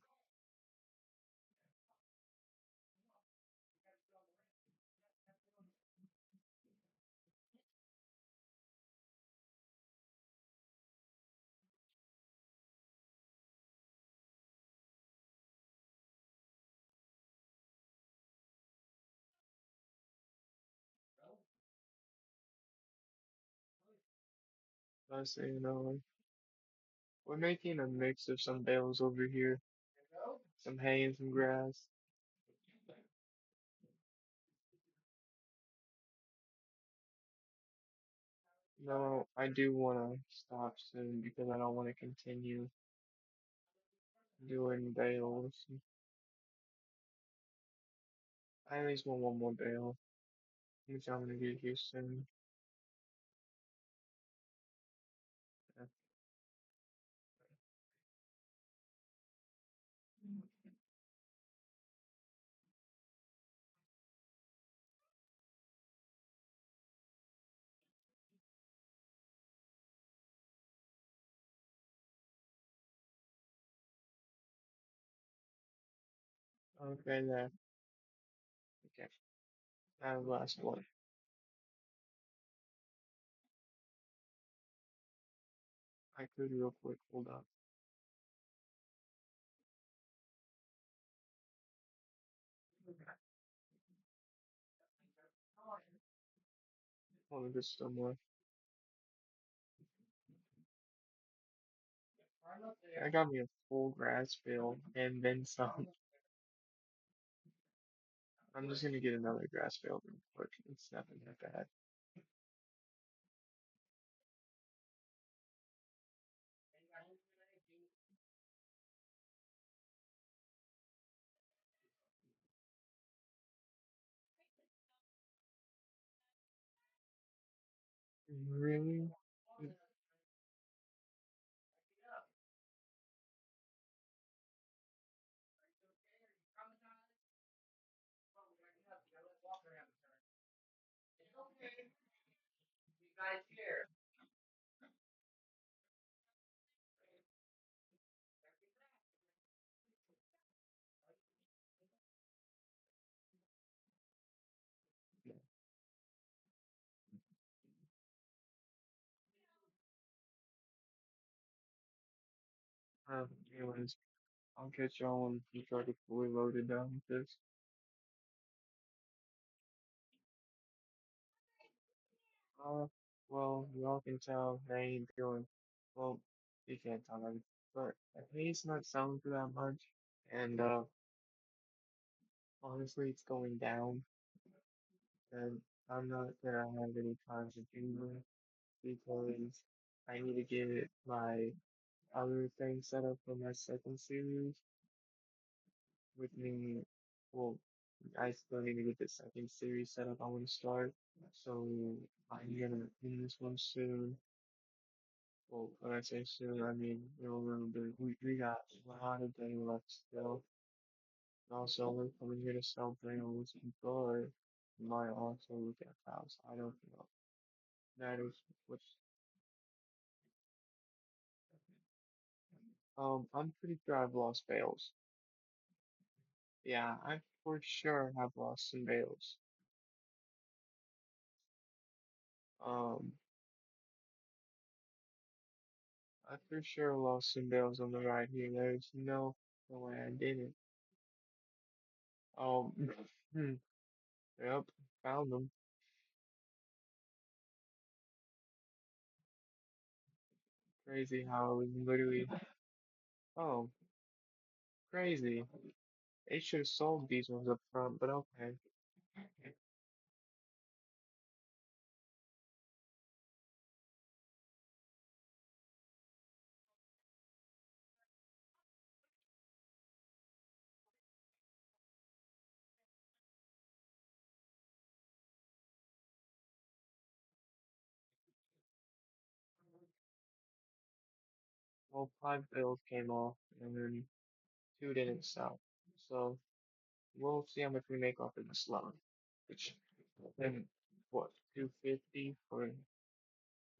I'm saying, we're making a mix of some bales over here, some hay and some grass. No, I do want to stop soon because I don't want to continue doing bales. I at least want one more bale, which I'm gonna get here soon. Yeah. Okay, there. Okay, that last one. I could real quick. Hold up. Hold on, just some more. I got me a full grass field and then some. I'm just gonna get another grass field real quick. It's nothing that bad. Really? Um, anyways, I'll catch y'all when you try to fully load it down with this. Uh, well, y'all can tell they ain't doing, well, you can't tell them, but the hay's not selling for that much, and, honestly, it's going down, and I'm not gonna have any time to do that because I need to get my other thing set up for my second series, which means, well, I still need to get the second series set up I want to start, so I'm gonna end this one soon. Well, when I say soon, I mean in a little bit. We got a lot of day left still. Also, we're coming here to sell bales, but might also look at cows. I don't know. That is what's I'm pretty sure I've lost bales. Yeah, I for sure have lost some bales. Um, I for sure lost some bales on the ride here. There's no way I didn't. Um, hmm, yep, found them. Crazy how it was literally, oh, crazy. They should have sold these ones up front, but okay. Well, five bills came off, and then two didn't sell. So we'll see how much we make off of this loan. Which then what, 250 for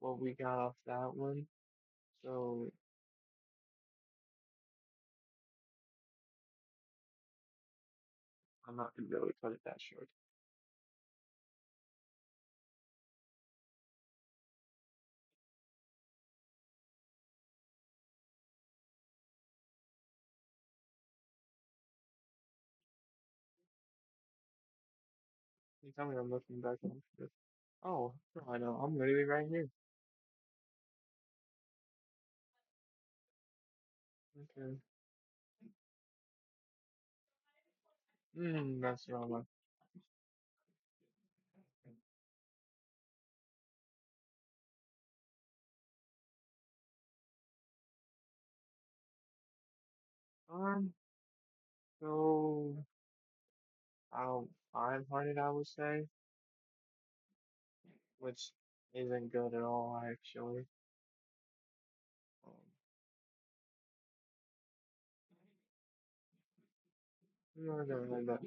what we got off that one. So I'm not gonna really cut it that short. You tell me I'm looking back on this. Oh, I know. I'm literally right here. Okay. That's the wrong one. Um, so about 500, I would say, which isn't good at all, actually. Um, no, no, no, no.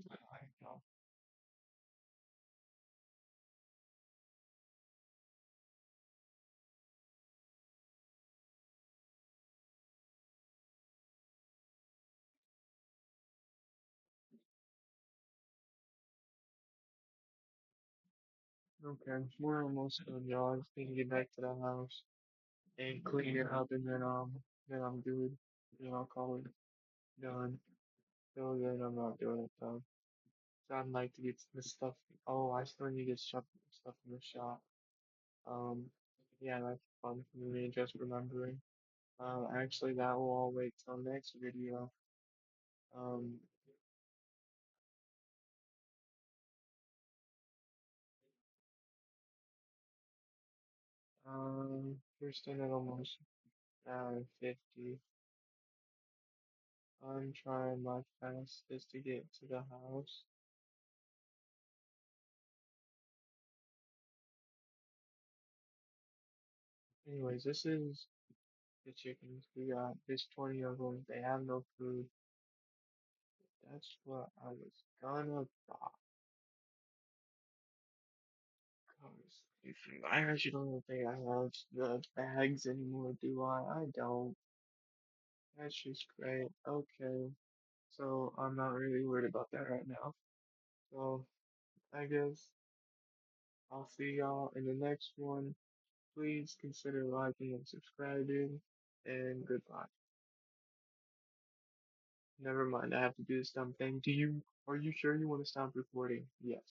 Okay, we're almost done, y'all. I just need to get back to the house and clean it up, and then I'm good. Then I'll call it done. So then I'm not doing it though. So I'd like to get the stuff. Oh, I still need to get stuff in the shop. Um, yeah, that's fun for me, just remembering. Actually, that will all wait till next video. Um, we're still at almost 50. I'm trying my fastest to get to the house. Anyways, this is the chickens. We got there's 20 of them. They have no food. That's what I was gonna buy. I actually don't think I have the bags anymore, do I? I don't. That's just great. Okay. So I'm not really worried about that right now. So I guess I'll see y'all in the next one. Please consider liking and subscribing, and goodbye. Never mind, I have to do this dumb thing. Are you sure you want to stop recording? Yes.